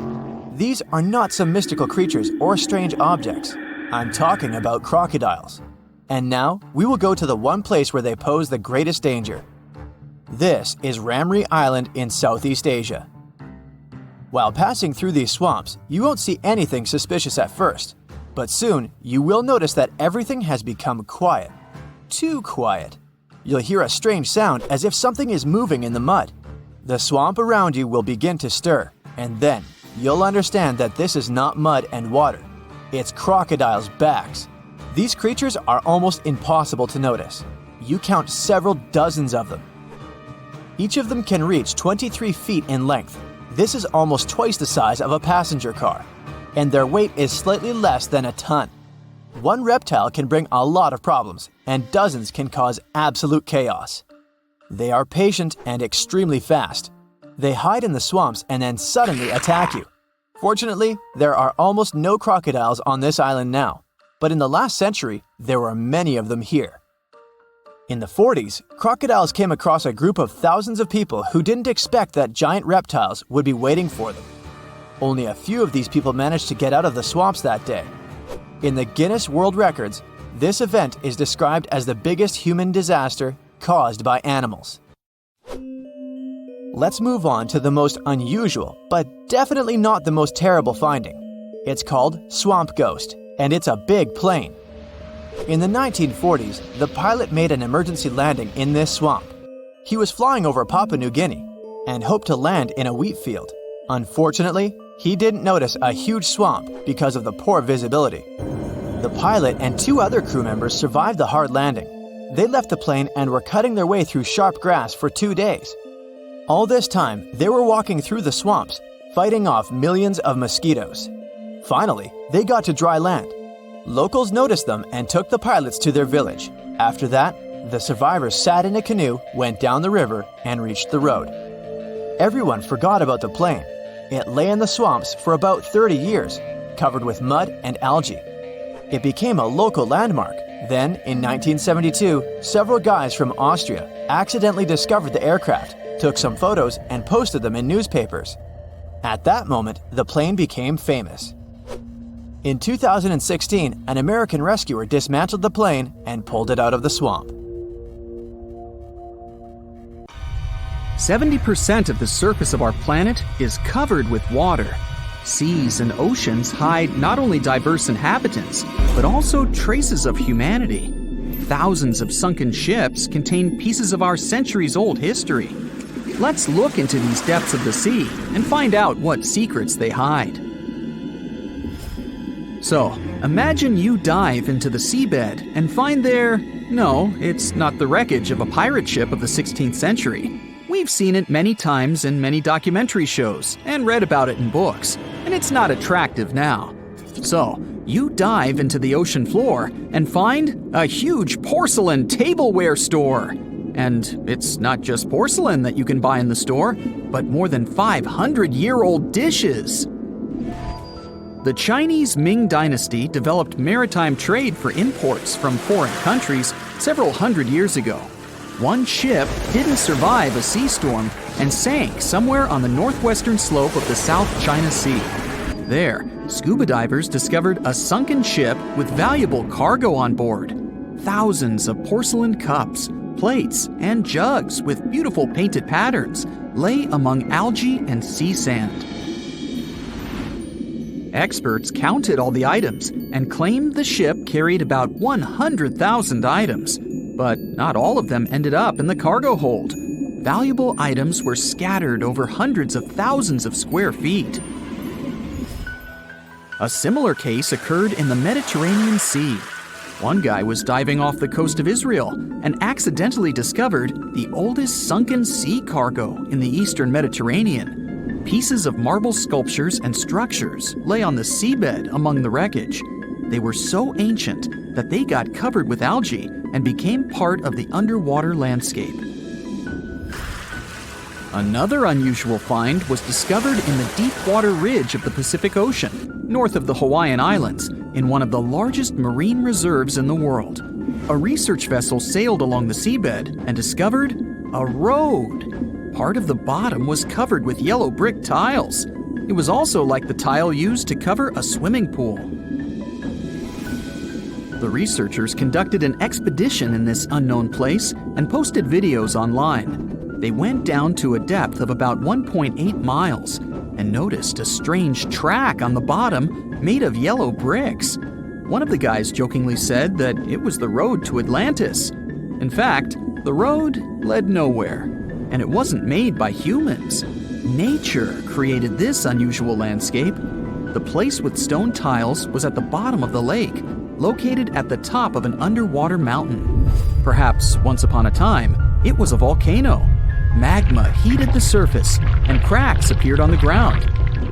These are not some mystical creatures or strange objects. I'm talking about crocodiles. And now, we will go to the one place where they pose the greatest danger. This is Ramri Island in Southeast Asia. While passing through these swamps, you won't see anything suspicious at first. But soon, you will notice that everything has become quiet. Too quiet. You'll hear a strange sound as if something is moving in the mud. The swamp around you will begin to stir, and then you'll understand that this is not mud and water. It's crocodiles' backs. These creatures are almost impossible to notice. You count several dozens of them. Each of them can reach 23 feet in length. This is almost twice the size of a passenger car, and their weight is slightly less than a ton. One reptile can bring a lot of problems, and dozens can cause absolute chaos. They are patient and extremely fast. They hide in the swamps and then suddenly attack you. Fortunately, there are almost no crocodiles on this island now, but in the last century, there were many of them here. In the 40s, crocodiles came across a group of thousands of people who didn't expect that giant reptiles would be waiting for them. Only a few of these people managed to get out of the swamps that day. In the Guinness World Records, this event is described as the biggest human disaster caused by animals. Let's move on to the most unusual, but definitely not the most terrible finding. It's called Swamp Ghost, and it's a big plane. In the 1940s, the pilot made an emergency landing in this swamp. He was flying over Papua New Guinea and hoped to land in a wheat field. Unfortunately, he didn't notice a huge swamp because of the poor visibility. The pilot and 2 other crew members survived the hard landing. They left the plane and were cutting their way through sharp grass for 2 days. All this time, they were walking through the swamps, fighting off millions of mosquitoes. Finally, they got to dry land. Locals noticed them and took the pilots to their village. After that, the survivors sat in a canoe, went down the river, and reached the road. Everyone forgot about the plane. It lay in the swamps for about 30 years, covered with mud and algae. It became a local landmark. Then, in 1972, several guys from Austria accidentally discovered the aircraft, took some photos, and posted them in newspapers. At that moment, the plane became famous. In 2016, an American rescuer dismantled the plane and pulled it out of the swamp. 70% of the surface of our planet is covered with water. Seas and oceans hide not only diverse inhabitants, but also traces of humanity. thousands of sunken ships contain pieces of our centuries-old history. Let's look into these depths of the sea and find out what secrets they hide. So, imagine you dive into the seabed and find there, no, it's not the wreckage of a pirate ship of the 16th century. We've seen it many times in many documentary shows and read about it in books, and it's not attractive now. So, you dive into the ocean floor and find a huge porcelain tableware store. And it's not just porcelain that you can buy in the store, but more than 500-year-old dishes. The Chinese Ming Dynasty developed maritime trade for imports from foreign countries several hundred years ago. One ship didn't survive a sea storm and sank somewhere on the northwestern slope of the South China Sea. There, scuba divers discovered a sunken ship with valuable cargo on board. Thousands of porcelain cups, plates, and jugs with beautiful painted patterns lay among algae and sea sand. Experts counted all the items and claimed the ship carried about 100,000 items, but not all of them ended up in the cargo hold. Valuable items were scattered over hundreds of thousands of square feet. A similar case occurred in the Mediterranean Sea. One guy was diving off the coast of Israel and accidentally discovered the oldest sunken sea cargo in the eastern Mediterranean. Pieces of marble sculptures and structures lay on the seabed among the wreckage. They were so ancient that they got covered with algae and became part of the underwater landscape. Another unusual find was discovered in the deep water ridge of the Pacific Ocean, north of the Hawaiian Islands, in one of the largest marine reserves in the world. A research vessel sailed along the seabed and discovered a road. Part of the bottom was covered with yellow brick tiles. It was also like the tile used to cover a swimming pool. The researchers conducted an expedition in this unknown place and posted videos online. They went down to a depth of about 1.8 miles and noticed a strange track on the bottom made of yellow bricks. One of the guys jokingly said that it was the road to Atlantis. In fact, the road led nowhere, and it wasn't made by humans. Nature created this unusual landscape. The place with stone tiles was at the bottom of the lake, located at the top of an underwater mountain. Perhaps once upon a time, it was a volcano. Magma heated the surface, and cracks appeared on the ground.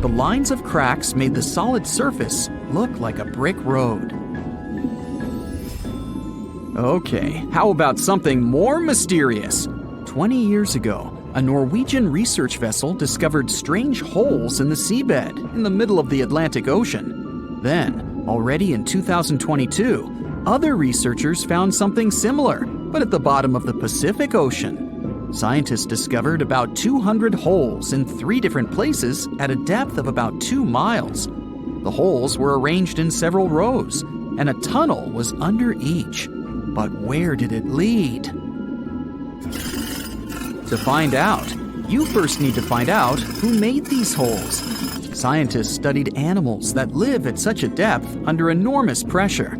The lines of cracks made the solid surface look like a brick road. Okay, how about something more mysterious? 20 years ago, a Norwegian research vessel discovered strange holes in the seabed in the middle of the Atlantic Ocean. Then, already in 2022, other researchers found something similar, but at the bottom of the Pacific Ocean. Scientists discovered about 200 holes in 3 different places at a depth of about 2 miles. The holes were arranged in several rows, and a tunnel was under each. But where did it lead? To find out, you first need to find out who made these holes. Scientists studied animals that live at such a depth under enormous pressure.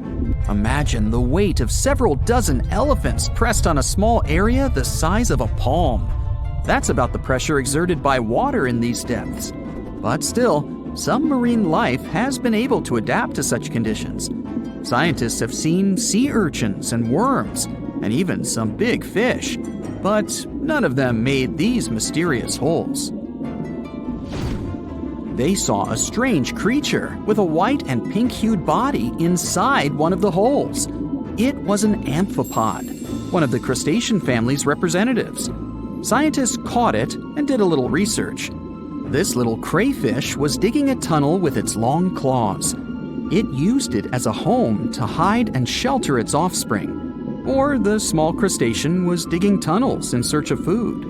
Imagine the weight of several dozen elephants pressed on a small area the size of a palm. That's about the pressure exerted by water in these depths. But still, some marine life has been able to adapt to such conditions. Scientists have seen sea urchins and worms, and even some big fish, but none of them made these mysterious holes. They saw a strange creature with a white and pink-hued body inside one of the holes. It was an amphipod, one of the crustacean family's representatives. Scientists caught it and did a little research. This little crayfish was digging a tunnel with its long claws. It used it as a home to hide and shelter its offspring. Or the small crustacean was digging tunnels in search of food.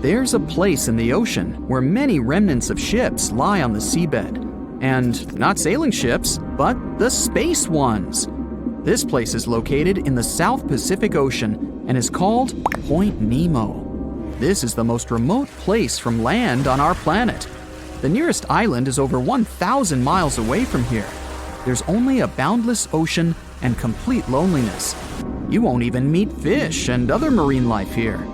There's a place in the ocean where many remnants of ships lie on the seabed. And not sailing ships, but the space ones. This place is located in the South Pacific Ocean and is called Point Nemo. This is the most remote place from land on our planet. The nearest island is over 1,000 miles away from here. There's only a boundless ocean and complete loneliness. You won't even meet fish and other marine life here.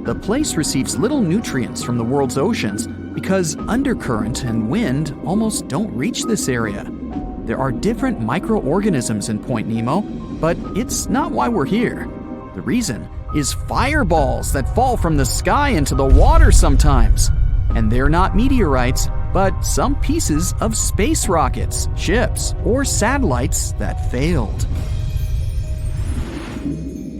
The place receives little nutrients from the world's oceans because undercurrent and wind almost don't reach this area. There are different microorganisms in Point Nemo, but it's not why we're here. The reason is fireballs that fall from the sky into the water sometimes. And they're not meteorites, but some pieces of space rockets, ships, or satellites that failed.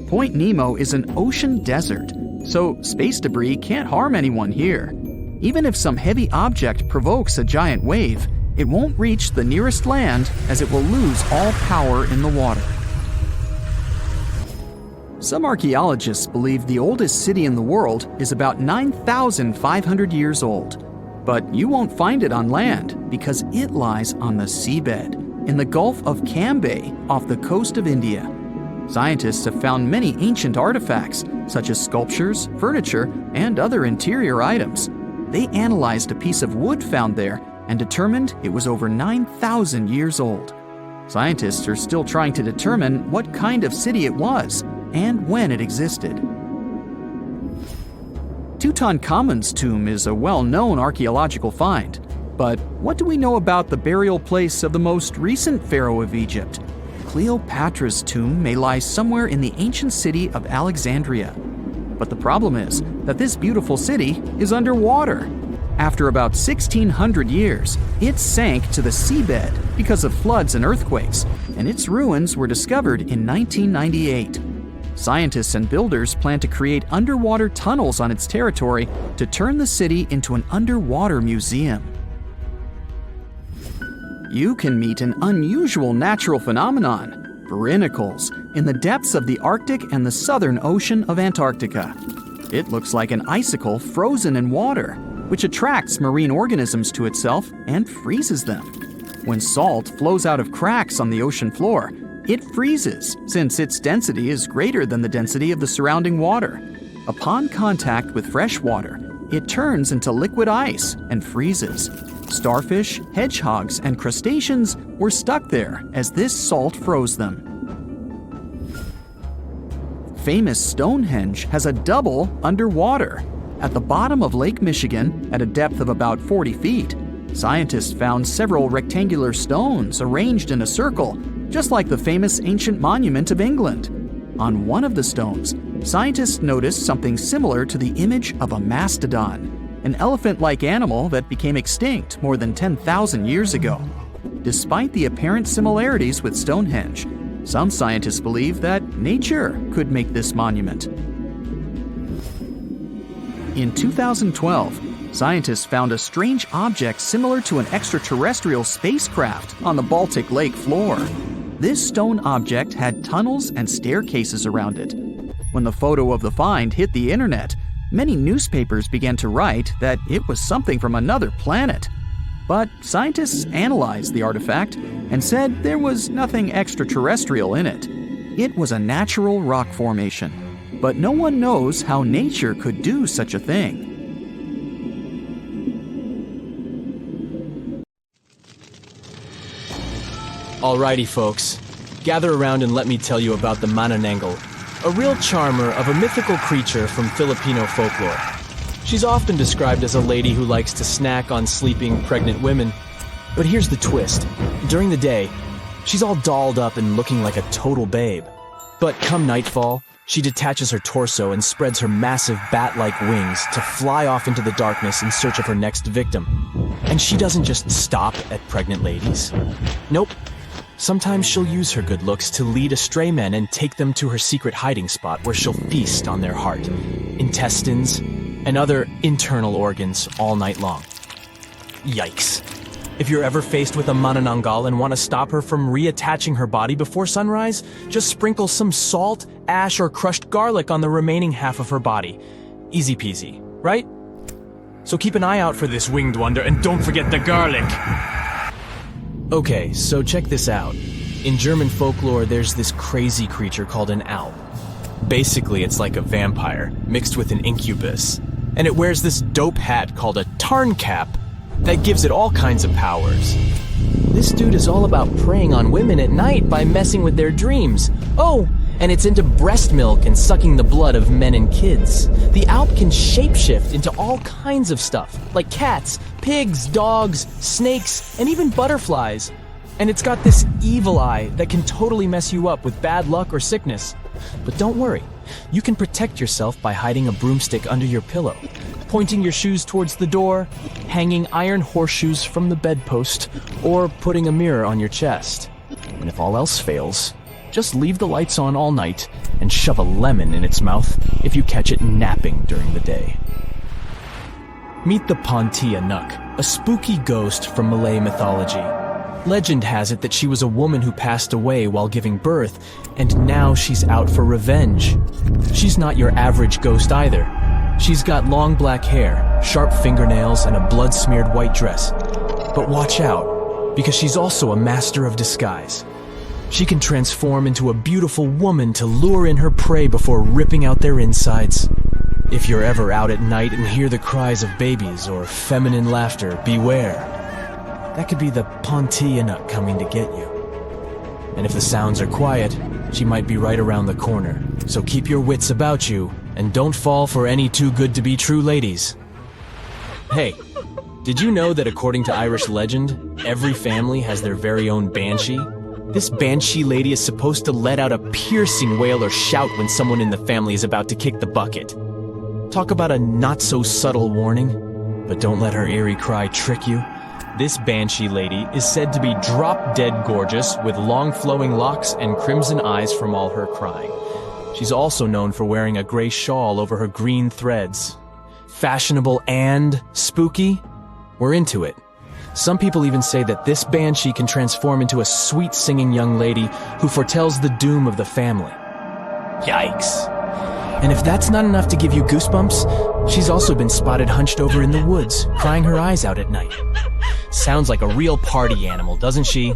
Point Nemo is an ocean desert, so space debris can't harm anyone here. Even if some heavy object provokes a giant wave, it won't reach the nearest land as it will lose all power in the water. Some archaeologists believe the oldest city in the world is about 9,500 years old. But you won't find it on land because it lies on the seabed in the Gulf of Cambay off the coast of India. Scientists have found many ancient artifacts, such as sculptures, furniture, and other interior items. They analyzed a piece of wood found there and determined it was over 9,000 years old. Scientists are still trying to determine what kind of city it was and when it existed. Tutankhamun's tomb is a well-known archaeological find. But what do we know about the burial place of the most recent pharaoh of Egypt? Cleopatra's tomb may lie somewhere in the ancient city of Alexandria. But the problem is that this beautiful city is underwater. After about 1,600 years, it sank to the seabed because of floods and earthquakes, and its ruins were discovered in 1998. Scientists and builders plan to create underwater tunnels on its territory to turn the city into an underwater museum. You can meet an unusual natural phenomenon, barnacles, in the depths of the Arctic and the southern ocean of Antarctica. It looks like an icicle frozen in water, which attracts marine organisms to itself and freezes them. When salt flows out of cracks on the ocean floor, it freezes, since its density is greater than the density of the surrounding water. Upon contact with fresh water, it turns into liquid ice and freezes. Starfish, hedgehogs, and crustaceans were stuck there as this salt froze them. Famous Stonehenge has a double underwater. At the bottom of Lake Michigan, at a depth of about 40 feet, scientists found several rectangular stones arranged in a circle, just like the famous ancient monument of England. On one of the stones, scientists noticed something similar to the image of a mastodon, an elephant-like animal that became extinct more than 10,000 years ago. Despite the apparent similarities with Stonehenge, some scientists believe that nature could make this monument. In 2012, scientists found a strange object similar to an extraterrestrial spacecraft on the Baltic Lake floor. This stone object had tunnels and staircases around it. When the photo of the find hit the internet, many newspapers began to write that it was something from another planet. But scientists analyzed the artifact and said there was nothing extraterrestrial in it. It was a natural rock formation, but no one knows how nature could do such a thing. Alrighty folks, gather around and let me tell you about the Manananggal, a real charmer of a mythical creature from Filipino folklore. She's often described as a lady who likes to snack on sleeping pregnant women. But here's the twist. During the day, she's all dolled up and looking like a total babe. But come nightfall, she detaches her torso and spreads her massive bat-like wings to fly off into the darkness in search of her next victim. And she doesn't just stop at pregnant ladies. Nope. Sometimes she'll use her good looks to lead astray men and take them to her secret hiding spot where she'll feast on their heart, intestines, and other internal organs all night long. Yikes. If you're ever faced with a Manananggal and want to stop her from reattaching her body before sunrise, just sprinkle some salt, ash, or crushed garlic on the remaining half of her body. Easy peasy, right? So keep an eye out for this winged wonder and don't forget the garlic! Okay, so check this out. In German folklore, there's this crazy creature called an Alp. Basically, it's like a vampire, mixed with an incubus. And it wears this dope hat called a Tarn cap. that gives it all kinds of powers. This dude is all about preying on women at night by messing with their dreams. Oh, and it's into breast milk and sucking the blood of men and kids. The Alp can shapeshift into all kinds of stuff, like cats, pigs, dogs, snakes, and even butterflies. And it's got this evil eye that can totally mess you up with bad luck or sickness. But don't worry, you can protect yourself by hiding a broomstick under your pillow, pointing your shoes towards the door, hanging iron horseshoes from the bedpost, or putting a mirror on your chest. And if all else fails, just leave the lights on all night and shove a lemon in its mouth if you catch it napping during the day. Meet the Pontia Nuk, a spooky ghost from Malay mythology. Legend has it that she was a woman who passed away while giving birth, and now she's out for revenge. She's not your average ghost either. She's got long black hair, sharp fingernails, and a blood-smeared white dress. But watch out, because she's also a master of disguise. She can transform into a beautiful woman to lure in her prey before ripping out their insides. If you're ever out at night and hear the cries of babies or feminine laughter, beware. That could be the Pontia Nuk coming to get you. And if the sounds are quiet, she might be right around the corner. So keep your wits about you, and don't fall for any too-good-to-be-true ladies. Hey, did you know that according to Irish legend, every family has their very own banshee? This banshee lady is supposed to let out a piercing wail or shout when someone in the family is about to kick the bucket. Talk about a not-so-subtle warning, but don't let her eerie cry trick you. This banshee lady is said to be drop-dead gorgeous with long flowing locks and crimson eyes from all her crying. She's also known for wearing a gray shawl over her green threads. Fashionable and spooky? We're into it. Some people even say that this banshee can transform into a sweet-singing young lady who foretells the doom of the family. Yikes. And if that's not enough to give you goosebumps, she's also been spotted hunched over in the woods, crying her eyes out at night. Sounds like a real party animal, doesn't she?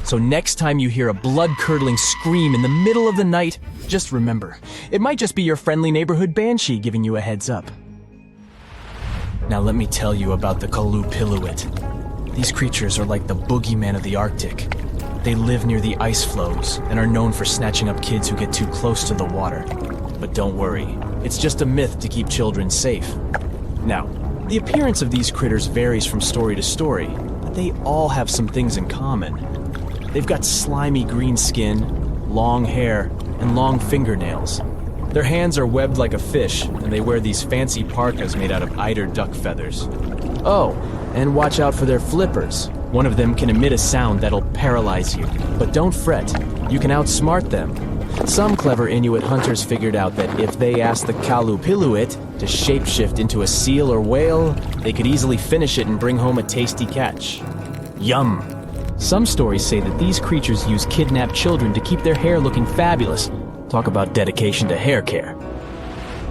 So next time you hear a blood-curdling scream in the middle of the night, just remember, it might just be your friendly neighborhood banshee giving you a heads up. Now let me tell you about the Kalupiluit. These creatures are like the boogeyman of the Arctic. They live near the ice floes and are known for snatching up kids who get too close to the water. But don't worry, it's just a myth to keep children safe. Now, the appearance of these critters varies from story to story, but they all have some things in common. They've got slimy green skin, long hair, and long fingernails. Their hands are webbed like a fish, and they wear these fancy parkas made out of eider duck feathers. Oh, and watch out for their flippers. One of them can emit a sound that'll paralyze you. But don't fret, you can outsmart them. Some clever Inuit hunters figured out that if they asked the Kalupiluit to shapeshift into a seal or whale, they could easily finish it and bring home a tasty catch. Yum! Some stories say that these creatures use kidnapped children to keep their hair looking fabulous. Talk about dedication to hair care.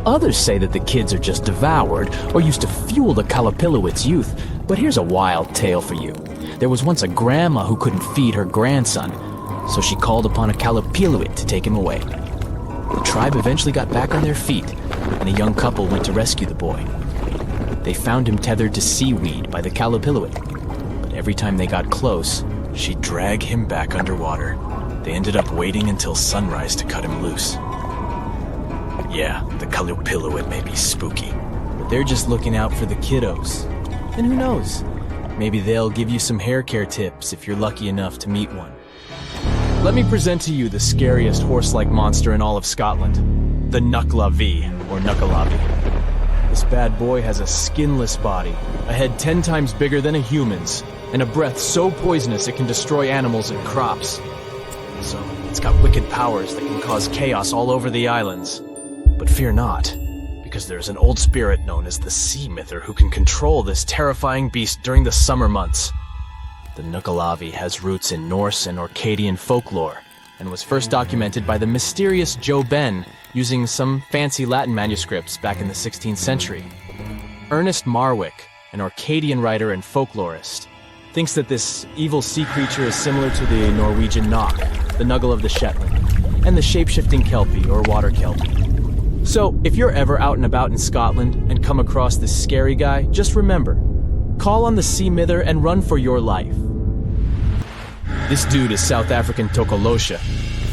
Others say that the kids are just devoured or used to fuel the Kalupiluit's youth. But here's a wild tale for you. There was once a grandma who couldn't feed her grandson, so she called upon a Kalupiluit to take him away. The tribe eventually got back on their feet, and a young couple went to rescue the boy. They found him tethered to seaweed by the Kalupiluit, but every time they got close, she'd drag him back underwater. They ended up waiting until sunrise to cut him loose. Yeah, the Kalupiluit may be spooky, but they're just looking out for the kiddos. And who knows? Maybe they'll give you some hair care tips if you're lucky enough to meet one. Let me present to you the scariest horse-like monster in all of Scotland, the Nucklavi, or Nuckalavi. This bad boy has a skinless body, a head 10 times bigger than a human's, and a breath so poisonous it can destroy animals and crops. So, it's got wicked powers that can cause chaos all over the islands. But fear not, because there's an old spirit known as the Sea Myther who can control this terrifying beast during the summer months. The Nuckalavi has roots in Norse and Orcadian folklore, and was first documented by the mysterious Joe Ben using some fancy Latin manuscripts back in the 16th century. Ernest Marwick, an Orcadian writer and folklorist, thinks that this evil sea creature is similar to the Norwegian Knock, the Nuggle of the Shetland, and the shape-shifting Kelpie or water Kelpie. So, if you're ever out and about in Scotland and come across this scary guy, just remember, Call on the sea mither and run for your life. This dude is South African Tokolosha.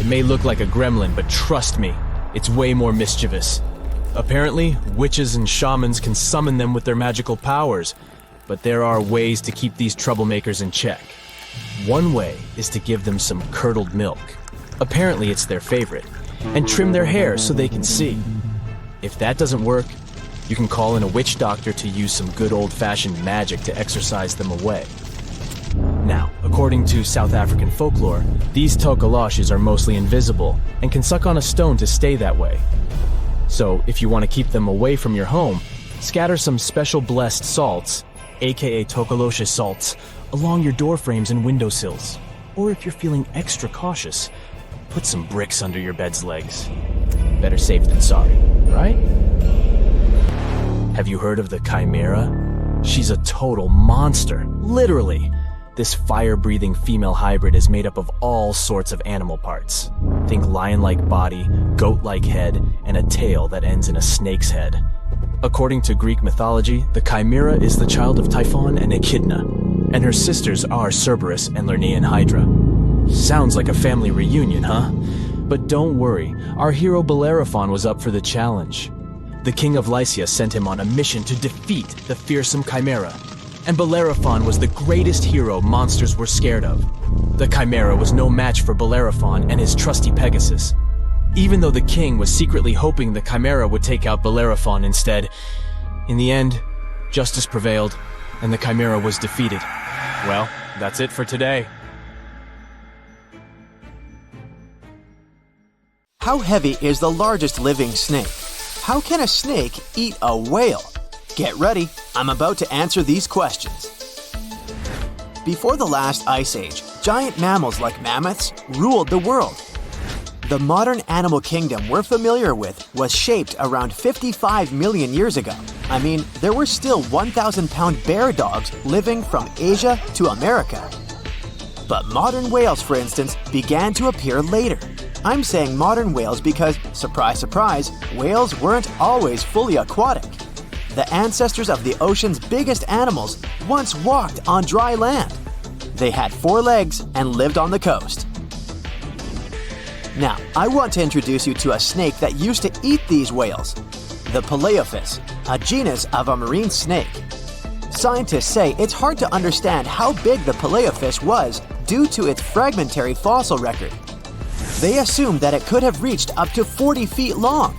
It may look like a gremlin, but trust me, it's way more mischievous. Apparently, witches and shamans can summon them with their magical powers, but there are ways to keep these troublemakers in check. One way is to give them some curdled milk. Apparently it's their favorite, and trim their hair so they can see. If that doesn't work, you can call in a witch doctor to use some good old-fashioned magic to exorcise them away. Now, according to South African folklore, these tokoloshes are mostly invisible and can suck on a stone to stay that way. So, if you want to keep them away from your home, scatter some special blessed salts, aka tokoloshe salts, along your door frames and windowsills. Or if you're feeling extra cautious, put some bricks under your bed's legs. Better safe than sorry, right? Have you heard of the Chimera? She's a total monster, literally. This fire-breathing female hybrid is made up of all sorts of animal parts. Think lion-like body, goat-like head, and a tail that ends in a snake's head. According to Greek mythology, the Chimera is the child of Typhon and Echidna, and her sisters are Cerberus and Lernaean Hydra. Sounds like a family reunion, huh? But don't worry, our hero Bellerophon was up for the challenge. The king of Lycia sent him on a mission to defeat the fearsome Chimera, and Bellerophon was the greatest hero monsters were scared of. The Chimera was no match for Bellerophon and his trusty Pegasus. Even though the king was secretly hoping the Chimera would take out Bellerophon instead, in the end, justice prevailed, and the Chimera was defeated. Well, that's it for today. How heavy is the largest living snake? How can a snake eat a whale? Get ready, I'm about to answer these questions. Before the last ice age, giant mammals like mammoths ruled the world. The modern animal kingdom we're familiar with was shaped around 55 million years ago. I mean, there were still 1,000-pound bear dogs living from Asia to America. But modern whales, for instance, began to appear later. I'm saying modern whales because, surprise, surprise, whales weren't always fully aquatic. The ancestors of the ocean's biggest animals once walked on dry land. They had 4 legs and lived on the coast. Now, I want to introduce you to a snake that used to eat these whales, the Palaeophis, a genus of a marine snake. Scientists say it's hard to understand how big the Palaeophis was due to its fragmentary fossil record. They assumed that it could have reached up to 40 feet long.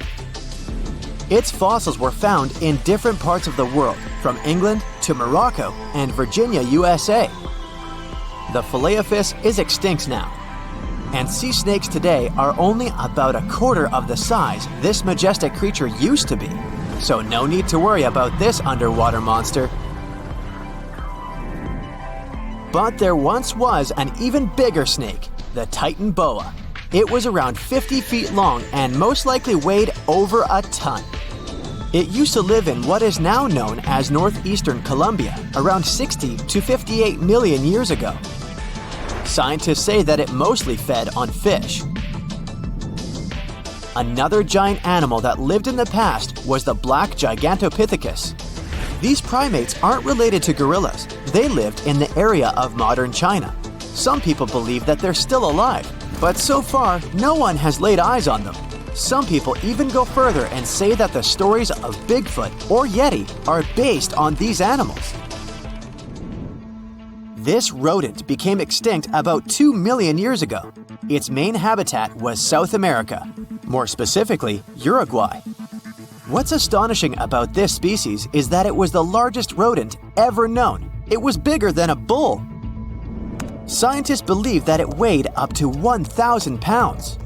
Its fossils were found in different parts of the world, from England to Morocco and Virginia, USA. The Palaeophis is extinct now, and sea snakes today are only about a quarter of the size this majestic creature used to be. So no need to worry about this underwater monster. But there once was an even bigger snake, the Titan boa. It was around 50 feet long and most likely weighed over a ton. It used to live in what is now known as northeastern Colombia around 60 to 58 million years ago. Scientists say that it mostly fed on fish. Another giant animal that lived in the past was the black Gigantopithecus. These primates aren't related to gorillas. They lived in the area of modern China. Some people believe that they're still alive, but so far, no one has laid eyes on them. Some people even go further and say that the stories of Bigfoot or Yeti are based on these animals. This rodent became extinct about 2 million years ago. Its main habitat was South America, more specifically, Uruguay. What's astonishing about this species is that it was the largest rodent ever known. It was bigger than a bull. Scientists believe that it weighed up to 1,000 pounds.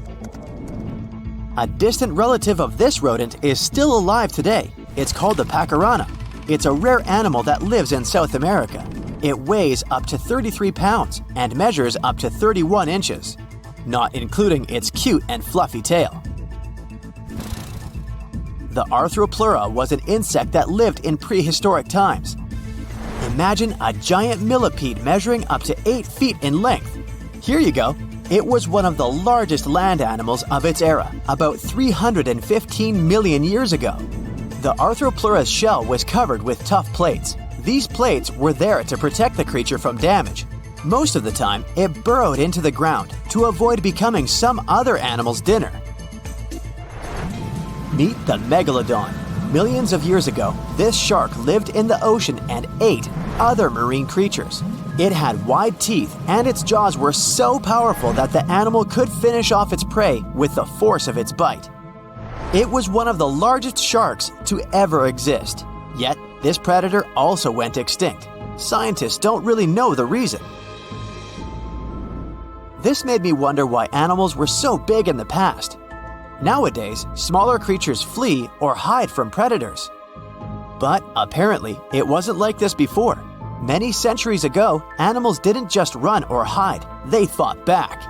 A distant relative of this rodent is still alive today. It's called the pacarana. It's a rare animal that lives in South America. It weighs up to 33 pounds and measures up to 31 inches, not including its cute and fluffy tail. The Arthropleura was an insect that lived in prehistoric times. Imagine a giant millipede measuring up to 8 feet in length. Here you go. It was one of the largest land animals of its era, about 315 million years ago. The Arthropleura's shell was covered with tough plates. These plates were there to protect the creature from damage. Most of the time, it burrowed into the ground to avoid becoming some other animal's dinner. Meet the megalodon. Millions of years ago, this shark lived in the ocean and ate other marine creatures. It had wide teeth, and its jaws were so powerful that the animal could finish off its prey with the force of its bite. It was one of the largest sharks to ever exist. Yet, this predator also went extinct. Scientists don't really know the reason. This made me wonder why animals were so big in the past. Nowadays, smaller creatures flee or hide from predators. But apparently, it wasn't like this before. Many centuries ago, animals didn't just run or hide, they fought back.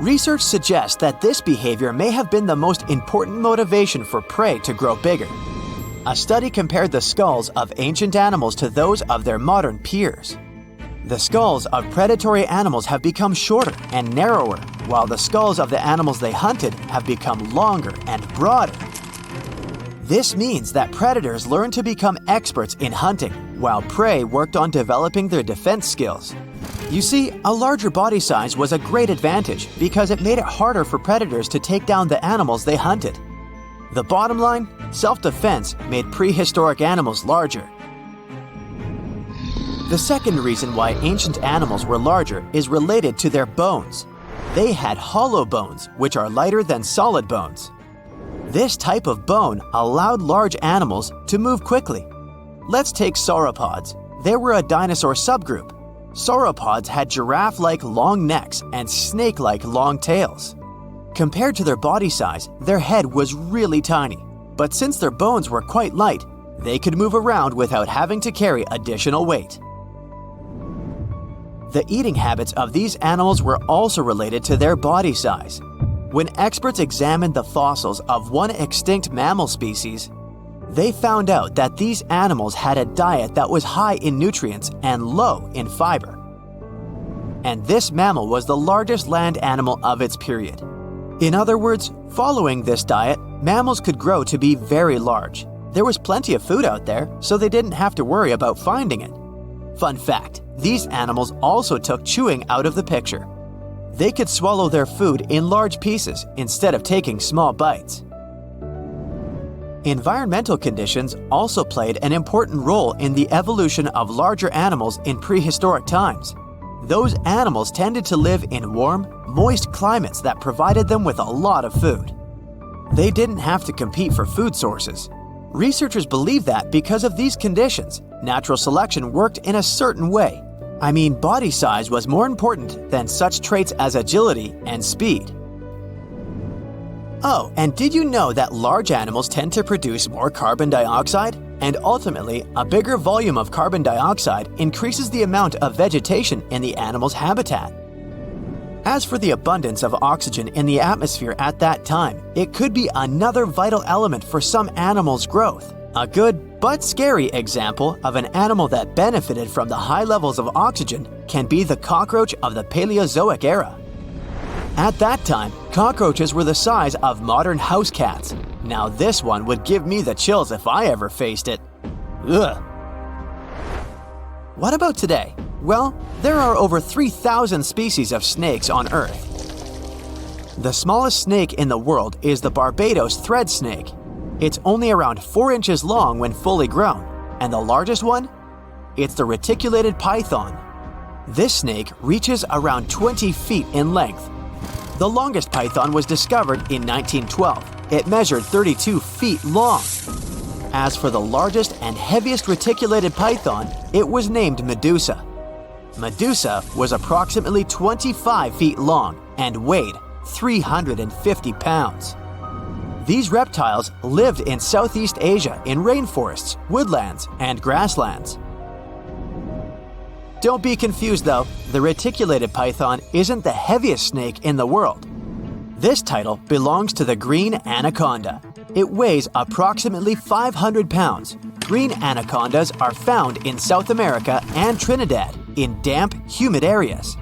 Research suggests that this behavior may have been the most important motivation for prey to grow bigger. A study compared the skulls of ancient animals to those of their modern peers. The skulls of predatory animals have become shorter and narrower, while the skulls of the animals they hunted have become longer and broader. This means that predators learned to become experts in hunting, while prey worked on developing their defense skills. You see, a larger body size was a great advantage because it made it harder for predators to take down the animals they hunted. The bottom line, self-defense made prehistoric animals larger. The second reason why ancient animals were larger is related to their bones. They had hollow bones, which are lighter than solid bones. This type of bone allowed large animals to move quickly. Let's take sauropods. They were a dinosaur subgroup. Sauropods had giraffe-like long necks and snake-like long tails. Compared to their body size, their head was really tiny. But since their bones were quite light, they could move around without having to carry additional weight. The eating habits of these animals were also related to their body size. When experts examined the fossils of one extinct mammal species, they found out that these animals had a diet that was high in nutrients and low in fiber. And this mammal was the largest land animal of its period. In other words, following this diet, mammals could grow to be very large. There was plenty of food out there, so they didn't have to worry about finding it. Fun fact, these animals also took chewing out of the picture. They could swallow their food in large pieces instead of taking small bites. Environmental conditions also played an important role in the evolution of larger animals in prehistoric times. Those animals tended to live in warm, moist climates that provided them with a lot of food. They didn't have to compete for food sources. Researchers believe that because of these conditions, natural selection worked in a certain way. I mean, body size was more important than such traits as agility and speed. Oh, and did you know that large animals tend to produce more carbon dioxide? And ultimately, a bigger volume of carbon dioxide increases the amount of vegetation in the animal's habitat. As for the abundance of oxygen in the atmosphere at that time, it could be another vital element for some animals' growth. A good but scary example of an animal that benefited from the high levels of oxygen can be the cockroach of the Paleozoic era. At that time, cockroaches were the size of modern house cats. Now this one would give me the chills if I ever faced it. Ugh. What about today? Well, there are over 3,000 species of snakes on Earth. The smallest snake in the world is the Barbados thread snake. It's only around 4 inches long when fully grown, and the largest one? It's the reticulated python. This snake reaches around 20 feet in length. The longest python was discovered in 1912. It measured 32 feet long. As for the largest and heaviest reticulated python, it was named Medusa. Medusa was approximately 25 feet long and weighed 350 pounds. These reptiles lived in Southeast Asia in rainforests, woodlands, and grasslands. Don't be confused though, the reticulated python isn't the heaviest snake in the world. This title belongs to the green anaconda. It weighs approximately 500 pounds. Green anacondas are found in South America and Trinidad in damp, humid areas.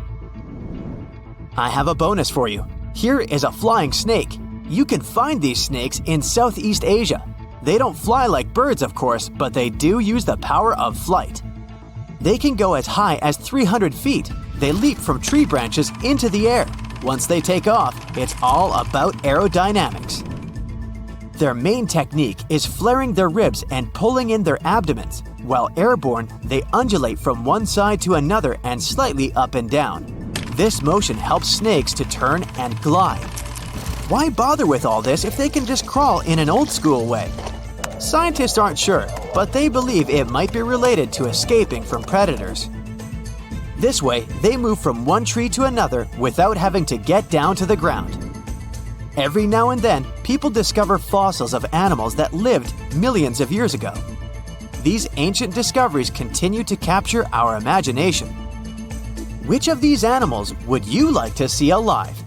I have a bonus for you. Here is a flying snake. You can find these snakes in Southeast Asia. They don't fly like birds, of course, but they do use the power of flight. They can go as high as 300 feet. They leap from tree branches into the air. Once they take off, it's all about aerodynamics. Their main technique is flaring their ribs and pulling in their abdomens. While airborne, they undulate from one side to another and slightly up and down. This motion helps snakes to turn and glide. Why bother with all this if they can just crawl in an old-school way? Scientists aren't sure, but they believe it might be related to escaping from predators. This way, they move from one tree to another without having to get down to the ground. Every now and then, people discover fossils of animals that lived millions of years ago. These ancient discoveries continue to capture our imagination. Which of these animals would you like to see alive?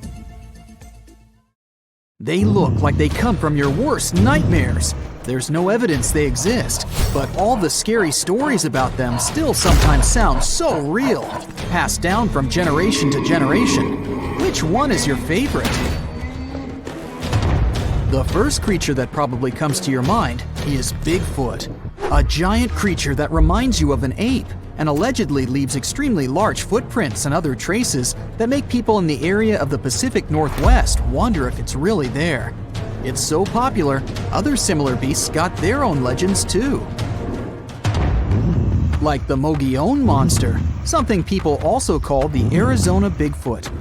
They look like they come from your worst nightmares. There's no evidence they exist, but all the scary stories about them still sometimes sound so real, passed down from generation to generation. Which one is your favorite? The first creature that probably comes to your mind is Bigfoot, a giant creature that reminds you of an ape and allegedly leaves extremely large footprints and other traces that make people in the area of the Pacific Northwest wonder if it's really there. It's so popular, other similar beasts got their own legends too. Like the Mogollon Monster, something people also call the Arizona Bigfoot.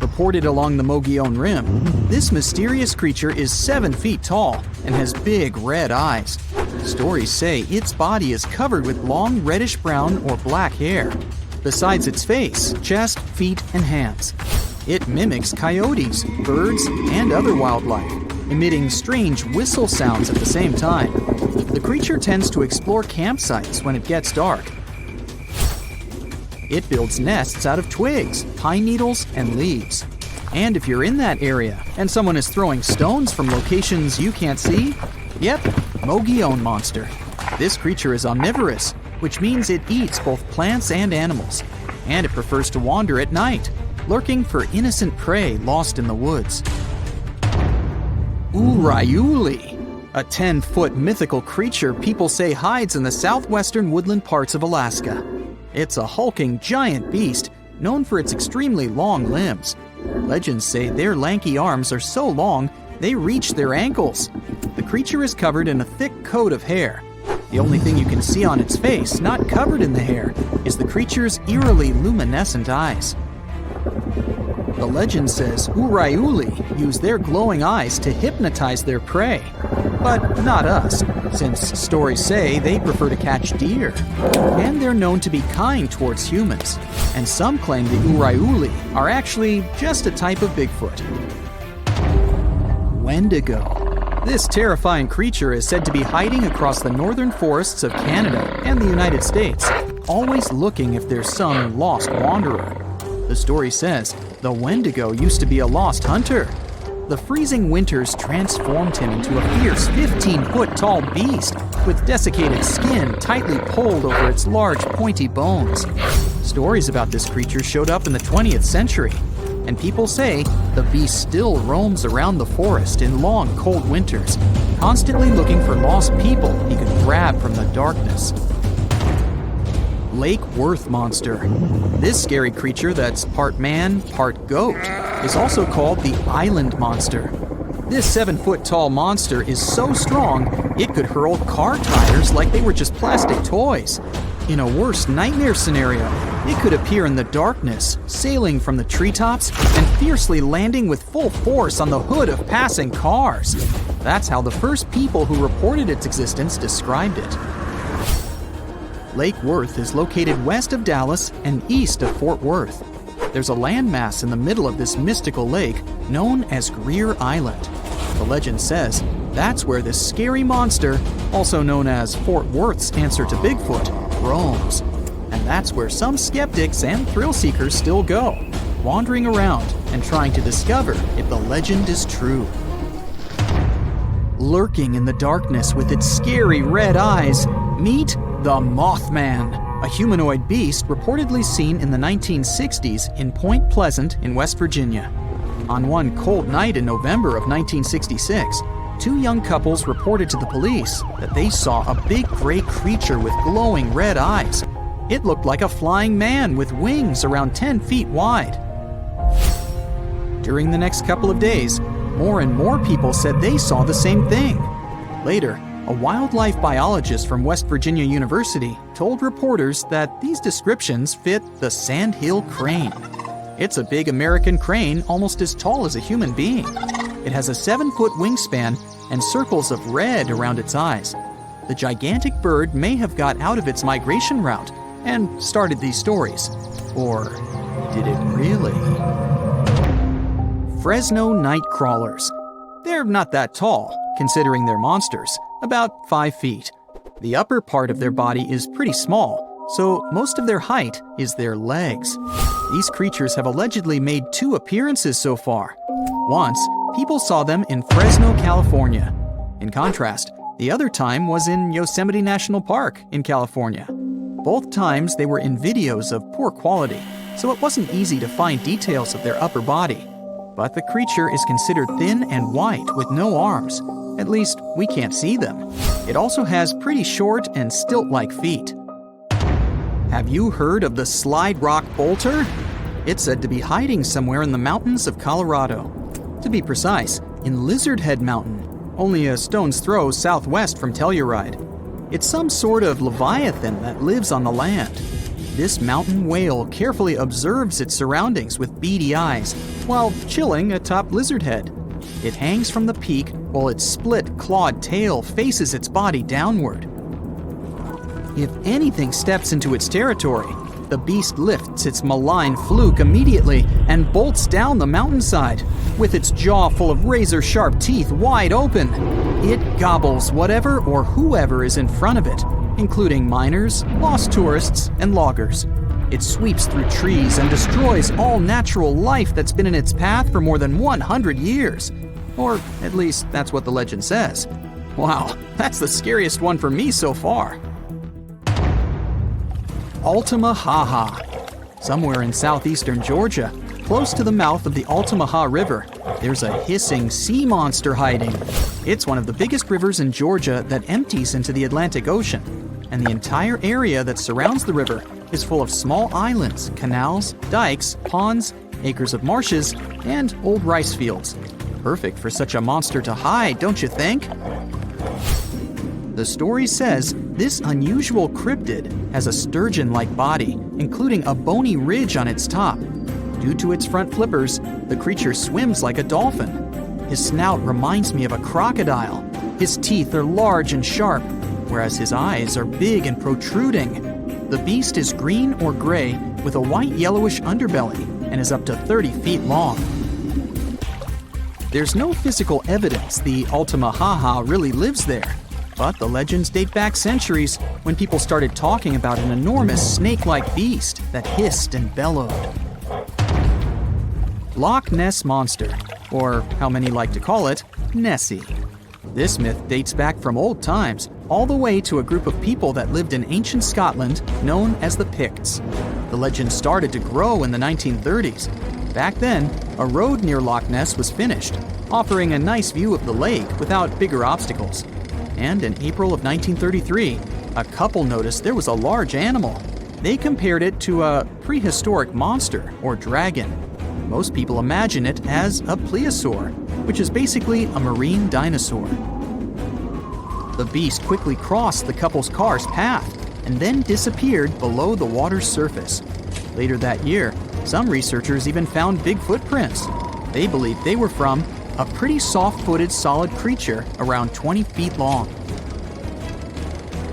Reported along the Mogollon Rim, this mysterious creature is 7 feet tall and has big red eyes. Stories say its body is covered with long reddish-brown or black hair, besides its face, chest, feet, and hands. It mimics coyotes, birds, and other wildlife, emitting strange whistle sounds at the same time. The creature tends to explore campsites when it gets dark. It builds nests out of twigs, pine needles, and leaves. And if you're in that area and someone is throwing stones from locations you can't see, yep, Mogollon Monster. This creature is omnivorous, which means it eats both plants and animals. And it prefers to wander at night, lurking for innocent prey lost in the woods. Urayuli, a 10-foot mythical creature people say hides in the southwestern woodland parts of Alaska. It's a hulking giant beast known for its extremely long limbs. Legends say their lanky arms are so long they reach their ankles. The creature is covered in a thick coat of hair. The only thing you can see on its face, not covered in the hair, is the creature's eerily luminescent eyes. The legend says Urayuli use their glowing eyes to hypnotize their prey. But not us, since stories say they prefer to catch deer. And they're known to be kind towards humans. And some claim the Urayuli are actually just a type of Bigfoot. Wendigo. This terrifying creature is said to be hiding across the northern forests of Canada and the United States, always looking if there's some lost wanderer. The story says the Wendigo used to be a lost hunter. The freezing winters transformed him into a fierce 15-foot-tall beast with desiccated skin tightly pulled over its large, pointy bones. Stories about this creature showed up in the 20th century, and people say the beast still roams around the forest in long, cold winters, constantly looking for lost people he could grab from the darkness. Lake Worth Monster. This scary creature that's part man, part goat is also called the Island Monster. This 7-foot-tall monster is so strong it could hurl car tires like they were just plastic toys. In a worst nightmare scenario, it could appear in the darkness, sailing from the treetops and fiercely landing with full force on the hood of passing cars. That's how the first people who reported its existence described it. Lake Worth is located west of Dallas and east of Fort Worth. There's a landmass in the middle of this mystical lake known as Greer Island. The legend says that's where this scary monster, also known as Fort Worth's answer to Bigfoot, roams. And that's where some skeptics and thrill seekers still go, wandering around and trying to discover if the legend is true. Lurking in the darkness with its scary red eyes, meet the Mothman, a humanoid beast reportedly seen in the 1960s in Point Pleasant in West Virginia. On one cold night in November of 1966, two young couples reported to the police that they saw a big gray creature with glowing red eyes. It looked like a flying man with wings around 10 feet wide. During the next couple of days, more and more people said they saw the same thing. Later, a wildlife biologist from West Virginia University told reporters that these descriptions fit the sandhill crane. It's a big American crane almost as tall as a human being. It has a 7-foot wingspan and circles of red around its eyes. The gigantic bird may have got out of its migration route and started these stories. Or did it really? Fresno night crawlers. They're not that tall, considering they're monsters, about 5 feet. The upper part of their body is pretty small, so most of their height is their legs. These creatures have allegedly made 2 appearances so far. Once, people saw them in Fresno, California. In contrast, the other time was in Yosemite National Park in California. Both times they were in videos of poor quality, so it wasn't easy to find details of their upper body. But the creature is considered thin and white with no arms. At least, we can't see them. It also has pretty short and stilt-like feet. Have you heard of the slide rock bolter? It's said to be hiding somewhere in the mountains of Colorado. To be precise, in Lizard Head Mountain, only a stone's throw southwest from Telluride. It's some sort of leviathan that lives on the land. This mountain whale carefully observes its surroundings with beady eyes while chilling atop Lizard Head. It hangs from the peak while its split, clawed tail faces its body downward. If anything steps into its territory, the beast lifts its malign fluke immediately and bolts down the mountainside. With its jaw full of razor-sharp teeth wide open, it gobbles whatever or whoever is in front of it, including miners, lost tourists, and loggers. It sweeps through trees and destroys all natural life that's been in its path for more than 100 years. Or at least that's what the legend says. Wow, that's the scariest one for me so far. Altamaha. Somewhere in southeastern Georgia, close to the mouth of the Altamaha River, there's a hissing sea monster hiding. It's one of the biggest rivers in Georgia that empties into the Atlantic Ocean, and the entire area that surrounds the river is full of small islands, canals, dikes, ponds, acres of marshes, and old rice fields. Perfect for such a monster to hide, don't you think? The story says this unusual cryptid has a sturgeon-like body, including a bony ridge on its top. Due to its front flippers, the creature swims like a dolphin. His snout reminds me of a crocodile. His teeth are large and sharp, whereas his eyes are big and protruding. The beast is green or gray with a white-yellowish underbelly and is up to 30 feet long. There's no physical evidence the Altamaha really lives there, but the legends date back centuries when people started talking about an enormous snake-like beast that hissed and bellowed. Loch Ness Monster, or how many like to call it, Nessie. This myth dates back from old times, all the way to a group of people that lived in ancient Scotland known as the Picts. The legend started to grow in the 1930s. Back then, a road near Loch Ness was finished, offering a nice view of the lake without bigger obstacles. And in April of 1933, a couple noticed there was a large animal. They compared it to a prehistoric monster or dragon. Most people imagine it as a plesiosaur, which is basically a marine dinosaur. The beast quickly crossed the couple's car's path and then disappeared below the water's surface. Later that year, some researchers even big footprints. They believed they were from a pretty soft-footed solid creature around 20 feet long.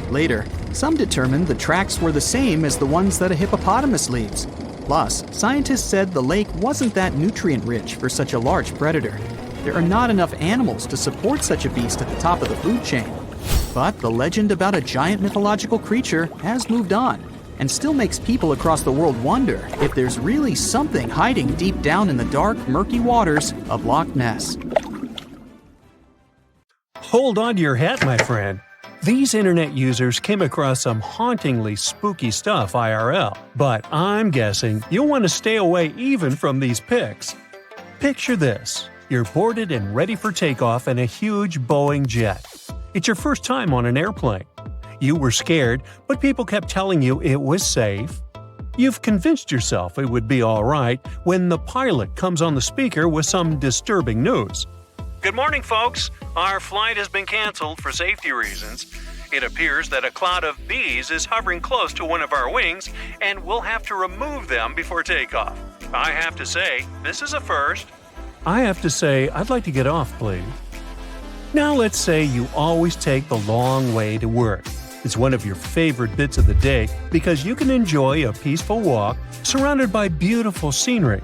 Later, some determined the tracks were the same as the ones that a hippopotamus leaves. Plus, scientists said the lake wasn't that nutrient-rich for such a large predator. There are not enough animals to support such a beast at the top of the food chain. But the legend about a giant mythological creature has moved on and still makes people across the world wonder if there's really something hiding deep down in the dark, murky waters of Loch Ness. Hold on to your hat, my friend. These internet users came across some hauntingly spooky stuff IRL, but I'm guessing you'll want to stay away even from these pics. Picture this. You're boarded and ready for takeoff in a huge Boeing jet. It's your first time on an airplane. You were scared, but people kept telling you it was safe. You've convinced yourself it would be all right when the pilot comes on the speaker with some disturbing news. Good morning, folks. Our flight has been canceled for safety reasons. It appears that a cloud of bees is hovering close to one of our wings, and we'll have to remove them before takeoff. I have to say, this is a first. I have to say, I'd like to get off, please. Now let's say you always take the long way to work. It's one of your favorite bits of the day because you can enjoy a peaceful walk surrounded by beautiful scenery.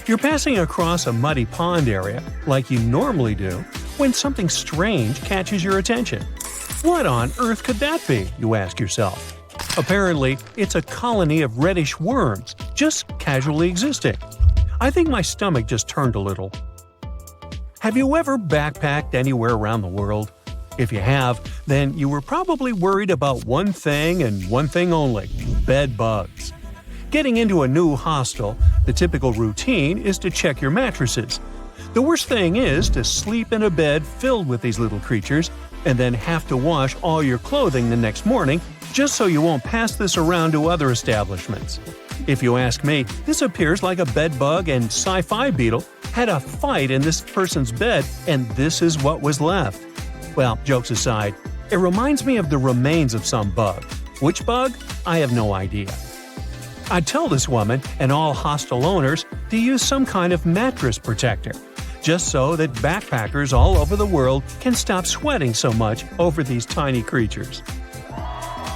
You're passing across a muddy pond area, like you normally do, when something strange catches your attention. What on earth could that be, you ask yourself? Apparently, it's a colony of reddish worms, just casually existing. I think my stomach just turned a little. Have you ever backpacked anywhere around the world? If you have, then you were probably worried about one thing and one thing only – bed bugs. Getting into a new hostel, the typical routine is to check your mattresses. The worst thing is to sleep in a bed filled with these little creatures and then have to wash all your clothing the next morning just so you won't pass this around to other establishments. If you ask me, this appears like a bed bug and sci-fi beetle had a fight in this person's bed and this is what was left. Well, jokes aside, it reminds me of the remains of some bug. Which bug? I have no idea. I'd tell this woman and all hostel owners to use some kind of mattress protector, just so that backpackers all over the world can stop sweating so much over these tiny creatures.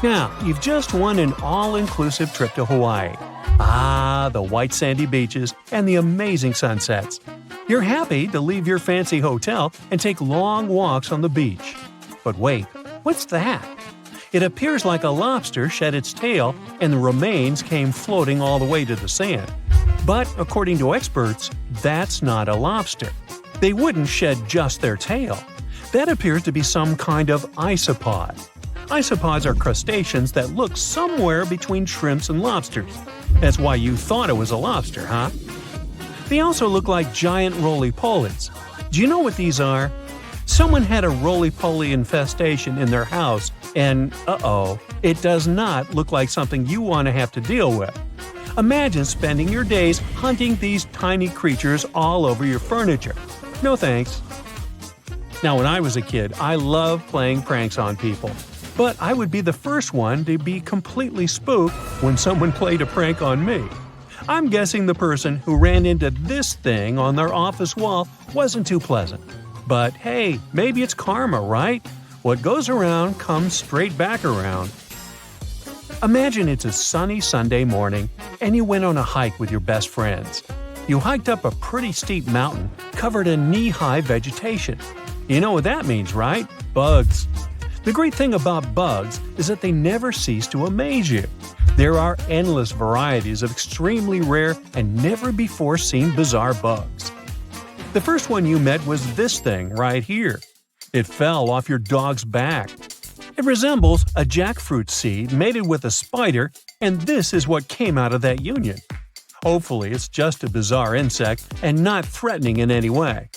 Now, you've just won an all-inclusive trip to Hawaii. Ah, the white sandy beaches and the amazing sunsets. You're happy to leave your fancy hotel and take long walks on the beach. But wait, what's that? It appears like a lobster shed its tail and the remains came floating all the way to the sand. But according to experts, that's not a lobster. They wouldn't shed just their tail. That appears to be some kind of isopod. Isopods are crustaceans that look somewhere between shrimps and lobsters. That's why you thought it was a lobster, huh? They also look like giant roly-polies. Do you know what these are? Someone had a roly-poly infestation in their house, and it does not look like something you want to have to deal with. Imagine spending your days hunting these tiny creatures all over your furniture. No thanks. Now, when I was a kid, I loved playing pranks on people. But I would be the first one to be completely spooked when someone played a prank on me. I'm guessing the person who ran into this thing on their office wall wasn't too pleasant. But hey, maybe it's karma, right? What goes around comes straight back around. Imagine it's a sunny Sunday morning and you went on a hike with your best friends. You hiked up a pretty steep mountain covered in knee-high vegetation. You know what that means, right? Bugs. The great thing about bugs is that they never cease to amaze you. There are endless varieties of extremely rare and never-before-seen bizarre bugs. The first one you met was this thing right here. It fell off your dog's back. It resembles a jackfruit seed mated with a spider, and this is what came out of that union. Hopefully, it's just a bizarre insect and not threatening in any way.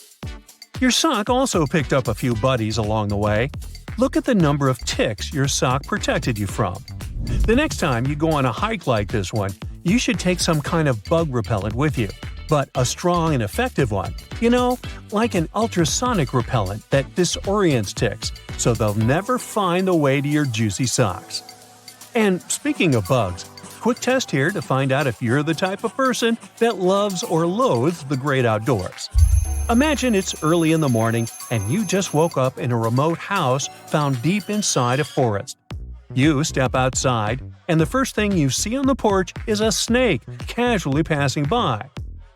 Your sock also picked up a few buddies along the way. Look at the number of ticks your sock protected you from. The next time you go on a hike like this one, you should take some kind of bug repellent with you, but a strong and effective one. You know, like an ultrasonic repellent that disorients ticks, so they'll never find the way to your juicy socks. And speaking of bugs, quick test here to find out if you're the type of person that loves or loathes the great outdoors. Imagine it's early in the morning and you just woke up in a remote house found deep inside a forest. You step outside, and the first thing you see on the porch is a snake casually passing by.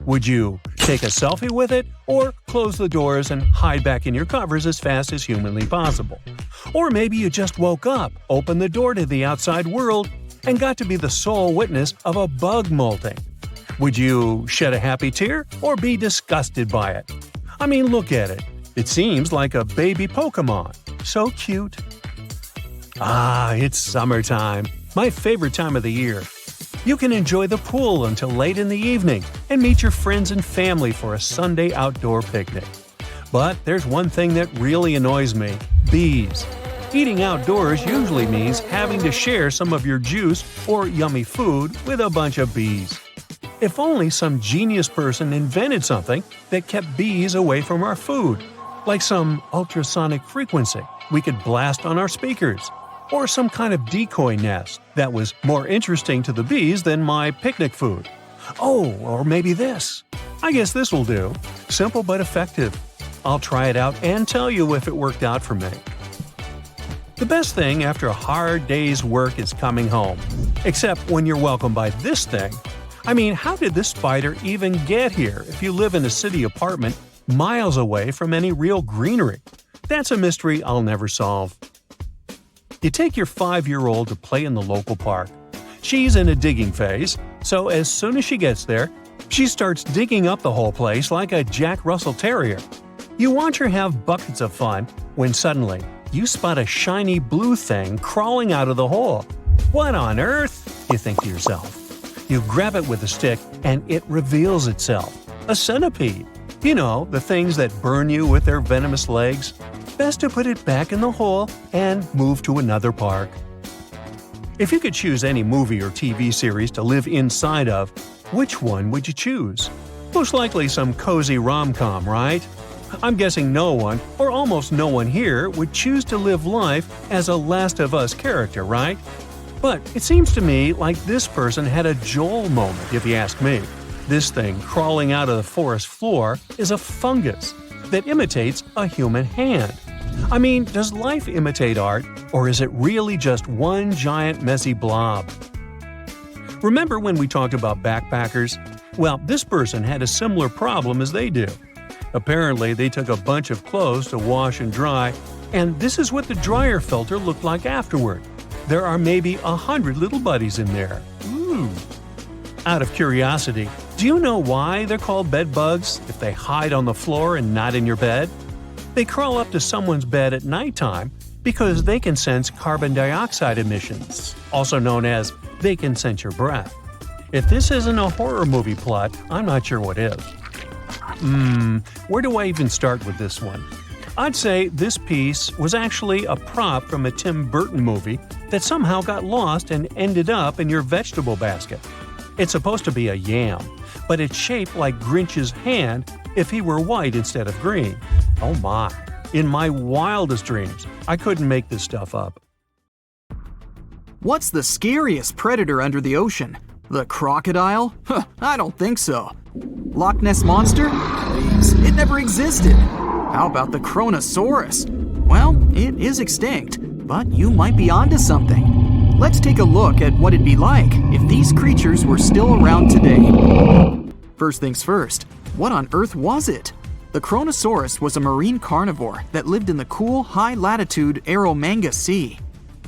Would you take a selfie with it, or close the doors and hide back in your covers as fast as humanly possible? Or maybe you just woke up, opened the door to the outside world, and got to be the sole witness of a bug molting. Would you shed a happy tear or be disgusted by it? I mean, look at it. It seems like a baby Pokemon. So cute. Ah, it's summertime. My favorite time of the year. You can enjoy the pool until late in the evening and meet your friends and family for a Sunday outdoor picnic. But there's one thing that really annoys me: bees. Eating outdoors usually means having to share some of your juice or yummy food with a bunch of bees. If only some genius person invented something that kept bees away from our food, like some ultrasonic frequency we could blast on our speakers, or some kind of decoy nest that was more interesting to the bees than my picnic food. Oh, or maybe this. I guess this will do. Simple but effective. I'll try it out and tell you if it worked out for me. The best thing after a hard day's work is coming home. Except when you're welcomed by this thing. I mean, how did this spider even get here if you live in a city apartment miles away from any real greenery? That's a mystery I'll never solve. You take your 5-year-old to play in the local park. She's in a digging phase, so as soon as she gets there, she starts digging up the whole place like a Jack Russell Terrier. You watch her have buckets of fun when suddenly you spot a shiny blue thing crawling out of the hole. What on earth? You think to yourself. You grab it with a stick and it reveals itself. A centipede. You know, the things that burn you with their venomous legs. Best to put it back in the hole and move to another park. If you could choose any movie or TV series to live inside of, which one would you choose? Most likely some cozy rom-com, right? I'm guessing no one, or almost no one here, would choose to live life as a Last of Us character, right? But it seems to me like this person had a Joel moment, if you ask me. This thing crawling out of the forest floor is a fungus that imitates a human hand. I mean, does life imitate art, or is it really just one giant messy blob? Remember when we talked about backpackers? Well, this person had a similar problem as they do. Apparently, they took a bunch of clothes to wash and dry, and this is what the dryer filter looked like afterward. There are maybe 100 little buddies in there. Ooh. Out of curiosity, do you know why they're called bed bugs if they hide on the floor and not in your bed? They crawl up to someone's bed at nighttime because they can sense carbon dioxide emissions, also known as they can sense your breath. If this isn't a horror movie plot, I'm not sure what is. Where do I even start with this one? I'd say this piece was actually a prop from a Tim Burton movie that somehow got lost and ended up in your vegetable basket. It's supposed to be a yam, but it's shaped like Grinch's hand if he were white instead of green. Oh my. In my wildest dreams, I couldn't make this stuff up. What's the scariest predator under the ocean? The crocodile? I don't think so. Loch Ness Monster? Please, it never existed. How about the Kronosaurus? Well, it is extinct, but you might be onto something. Let's take a look at what it'd be like if these creatures were still around today. First things first, what on earth was it? The Kronosaurus was a marine carnivore that lived in the cool, high-latitude Eromanga Sea.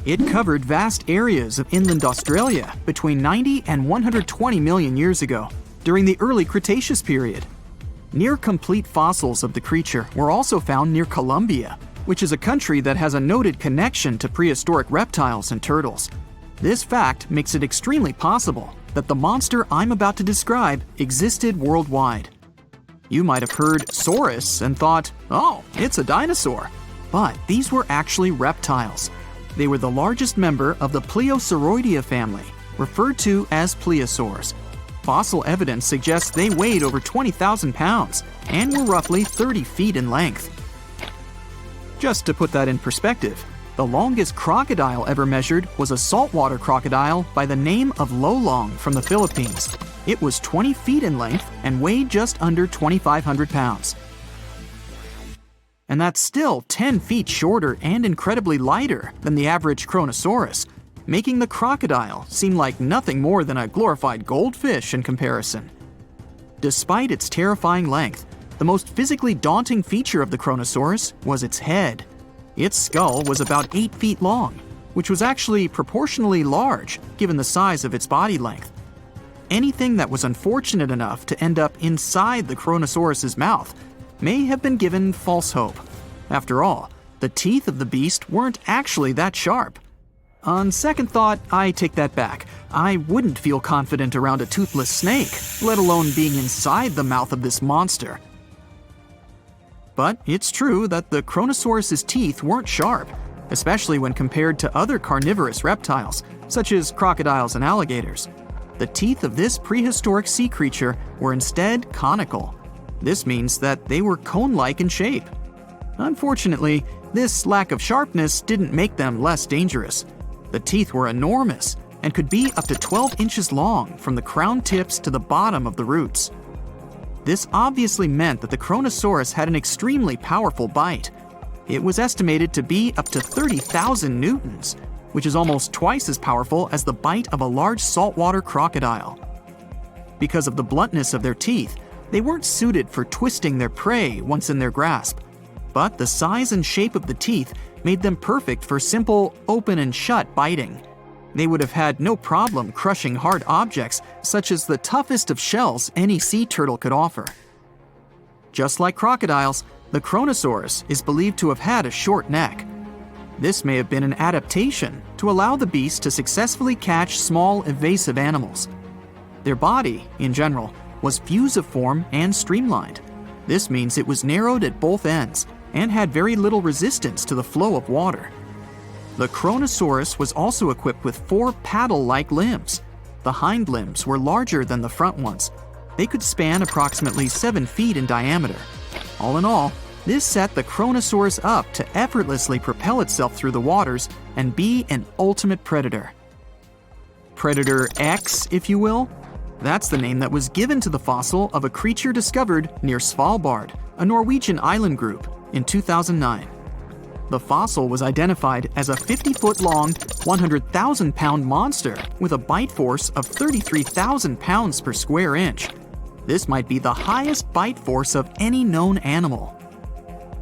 It covered vast areas of inland Australia between 90 and 120 million years ago, during the early Cretaceous period. Near-complete fossils of the creature were also found near Colombia, which is a country that has a noted connection to prehistoric reptiles and turtles. This fact makes it extremely possible that the monster I'm about to describe existed worldwide. You might have heard saurus and thought, oh, it's a dinosaur. But these were actually reptiles. They were the largest member of the Pleosauroidea family, referred to as plesiosaurs. Fossil evidence suggests they weighed over 20,000 pounds and were roughly 30 feet in length. Just to put that in perspective, the longest crocodile ever measured was a saltwater crocodile by the name of Lolong from the Philippines. It was 20 feet in length and weighed just under 2,500 pounds. And that's still 10 feet shorter and incredibly lighter than the average Kronosaurus, making the crocodile seem like nothing more than a glorified goldfish in comparison. Despite its terrifying length, the most physically daunting feature of the Kronosaurus was its head. Its skull was about 8 feet long, which was actually proportionally large given the size of its body length. Anything that was unfortunate enough to end up inside the Kronosaurus's mouth may have been given false hope. After all, the teeth of the beast weren't actually that sharp. On second thought, I take that back. I wouldn't feel confident around a toothless snake, let alone being inside the mouth of this monster. But it's true that the Kronosaurus's teeth weren't sharp, especially when compared to other carnivorous reptiles, such as crocodiles and alligators. The teeth of this prehistoric sea creature were instead conical. This means that they were cone-like in shape. Unfortunately, this lack of sharpness didn't make them less dangerous. The teeth were enormous and could be up to 12 inches long from the crown tips to the bottom of the roots. This obviously meant that the Kronosaurus had an extremely powerful bite. It was estimated to be up to 30,000 newtons, which is almost twice as powerful as the bite of a large saltwater crocodile. Because of the bluntness of their teeth, they weren't suited for twisting their prey once in their grasp. But the size and shape of the teeth made them perfect for simple open and shut biting. They would have had no problem crushing hard objects such as the toughest of shells any sea turtle could offer. Just like crocodiles, the Kronosaurus is believed to have had a short neck. This may have been an adaptation to allow the beast to successfully catch small, evasive animals. Their body, in general, was fusiform and streamlined. This means it was narrowed at both ends and had very little resistance to the flow of water. The Kronosaurus was also equipped with 4 paddle-like limbs. The hind limbs were larger than the front ones. They could span approximately 7 feet in diameter. All in all, this set the Kronosaurus up to effortlessly propel itself through the waters and be an ultimate predator. Predator X, if you will? That's the name that was given to the fossil of a creature discovered near Svalbard, a Norwegian island group, in 2009. The fossil was identified as a 50-foot-long, 100,000-pound monster with a bite force of 33,000 pounds per square inch. This might be the highest bite force of any known animal.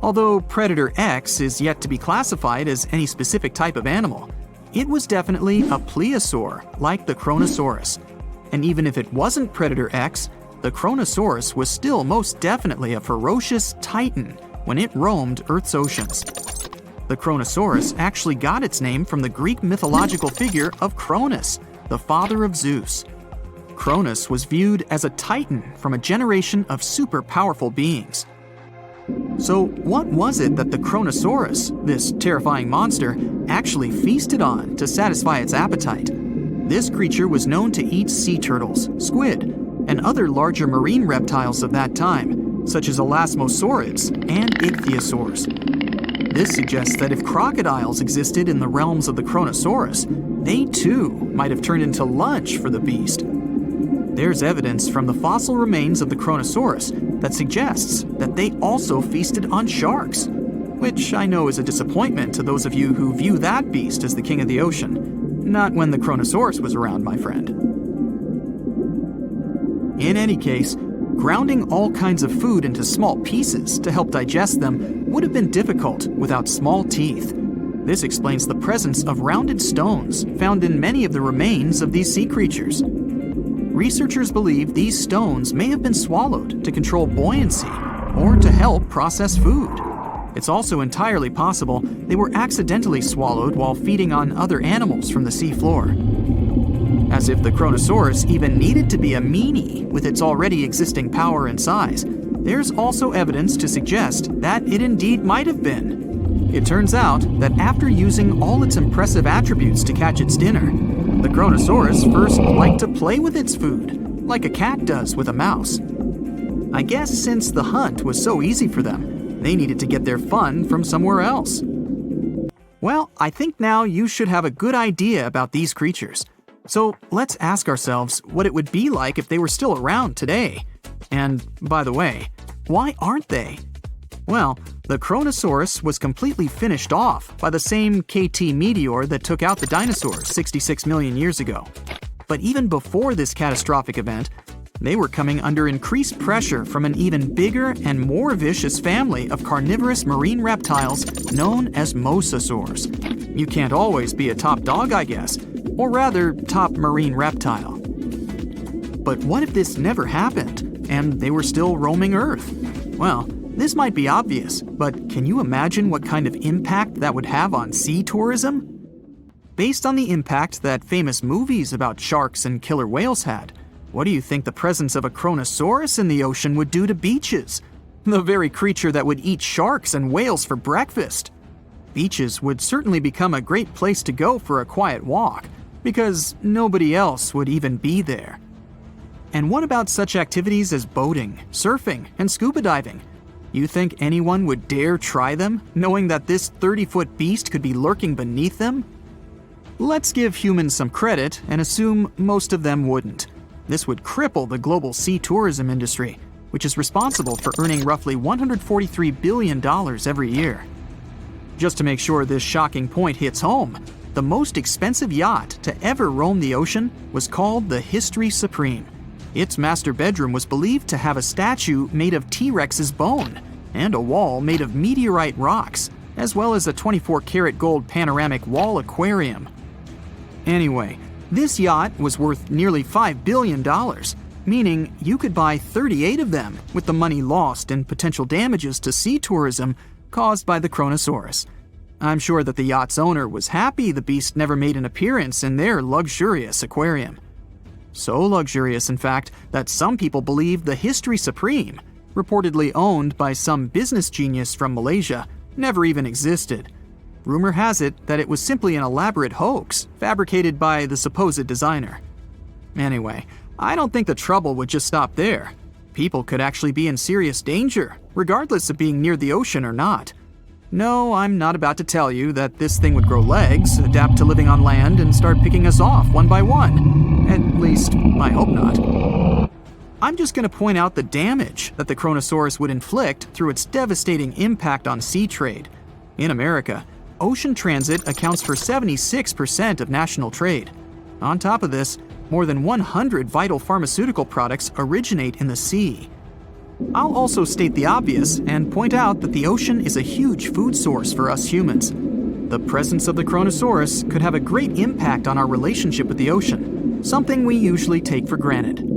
Although Predator X is yet to be classified as any specific type of animal, it was definitely a plesiosaur like the Kronosaurus. And even if it wasn't Predator X, the Kronosaurus was still most definitely a ferocious titan when it roamed Earth's oceans. The Kronosaurus actually got its name from the Greek mythological figure of Cronus, the father of Zeus. Cronus was viewed as a titan from a generation of super powerful beings. So what was it that the Kronosaurus, this terrifying monster, actually feasted on to satisfy its appetite? This creature was known to eat sea turtles, squid, and other larger marine reptiles of that time, such as elasmosaurids and ichthyosaurs. This suggests that if crocodiles existed in the realms of the Kronosaurus, they too might have turned into lunch for the beast. There's evidence from the fossil remains of the Kronosaurus that suggests that they also feasted on sharks, which I know is a disappointment to those of you who view that beast as the king of the ocean. Not when the Kronosaurus was around, my friend. In any case, grounding all kinds of food into small pieces to help digest them would have been difficult without small teeth. This explains the presence of rounded stones found in many of the remains of these sea creatures. Researchers believe these stones may have been swallowed to control buoyancy or to help process food. It's also entirely possible they were accidentally swallowed while feeding on other animals from the seafloor. As if the Kronosaurus even needed to be a meanie with its already existing power and size, there's also evidence to suggest that it indeed might have been. It turns out that after using all its impressive attributes to catch its dinner, the Kronosaurus first liked to play with its food, like a cat does with a mouse. I guess since the hunt was so easy for them, they needed to get their fun from somewhere else. Well, I think now you should have a good idea about these creatures. So let's ask ourselves what it would be like if they were still around today. And by the way, why aren't they? Well, the Kronosaurus was completely finished off by the same KT meteor that took out the dinosaurs 66 million years ago. But even before this catastrophic event, they were coming under increased pressure from an even bigger and more vicious family of carnivorous marine reptiles known as mosasaurs. You can't always be a top dog, I guess, or rather, top marine reptile. But what if this never happened, and they were still roaming Earth? Well, this might be obvious, but can you imagine what kind of impact that would have on sea tourism? Based on the impact that famous movies about sharks and killer whales had, what do you think the presence of a Kronosaurus in the ocean would do to beaches? The very creature that would eat sharks and whales for breakfast. Beaches would certainly become a great place to go for a quiet walk, because nobody else would even be there. And what about such activities as boating, surfing, and scuba diving? You think anyone would dare try them, knowing that this 30-foot beast could be lurking beneath them? Let's give humans some credit and assume most of them wouldn't. This would cripple the global sea tourism industry, which is responsible for earning roughly $143 billion every year. Just to make sure this shocking point hits home, the most expensive yacht to ever roam the ocean was called the History Supreme. Its master bedroom was believed to have a statue made of T-Rex's bone and a wall made of meteorite rocks, as well as a 24-karat gold panoramic wall aquarium. Anyway, this yacht was worth nearly $5 billion, meaning you could buy 38 of them with the money lost and potential damages to sea tourism caused by the Kronosaurus. I'm sure that the yacht's owner was happy the beast never made an appearance in their luxurious aquarium. So luxurious, in fact, that some people believe the History Supreme, reportedly owned by some business genius from Malaysia, never even existed. Rumor has it that it was simply an elaborate hoax fabricated by the supposed designer. Anyway, I don't think the trouble would just stop there. People could actually be in serious danger, regardless of being near the ocean or not. No, I'm not about to tell you that this thing would grow legs, adapt to living on land, and start picking us off one by one. At least, I hope not. I'm just going to point out the damage that the Kronosaurus would inflict through its devastating impact on sea trade. In America, ocean transit accounts for 76% of national trade. On top of this, more than 100 vital pharmaceutical products originate in the sea. I'll also state the obvious and point out that the ocean is a huge food source for us humans. The presence of the Kronosaurus could have a great impact on our relationship with the ocean, something we usually take for granted.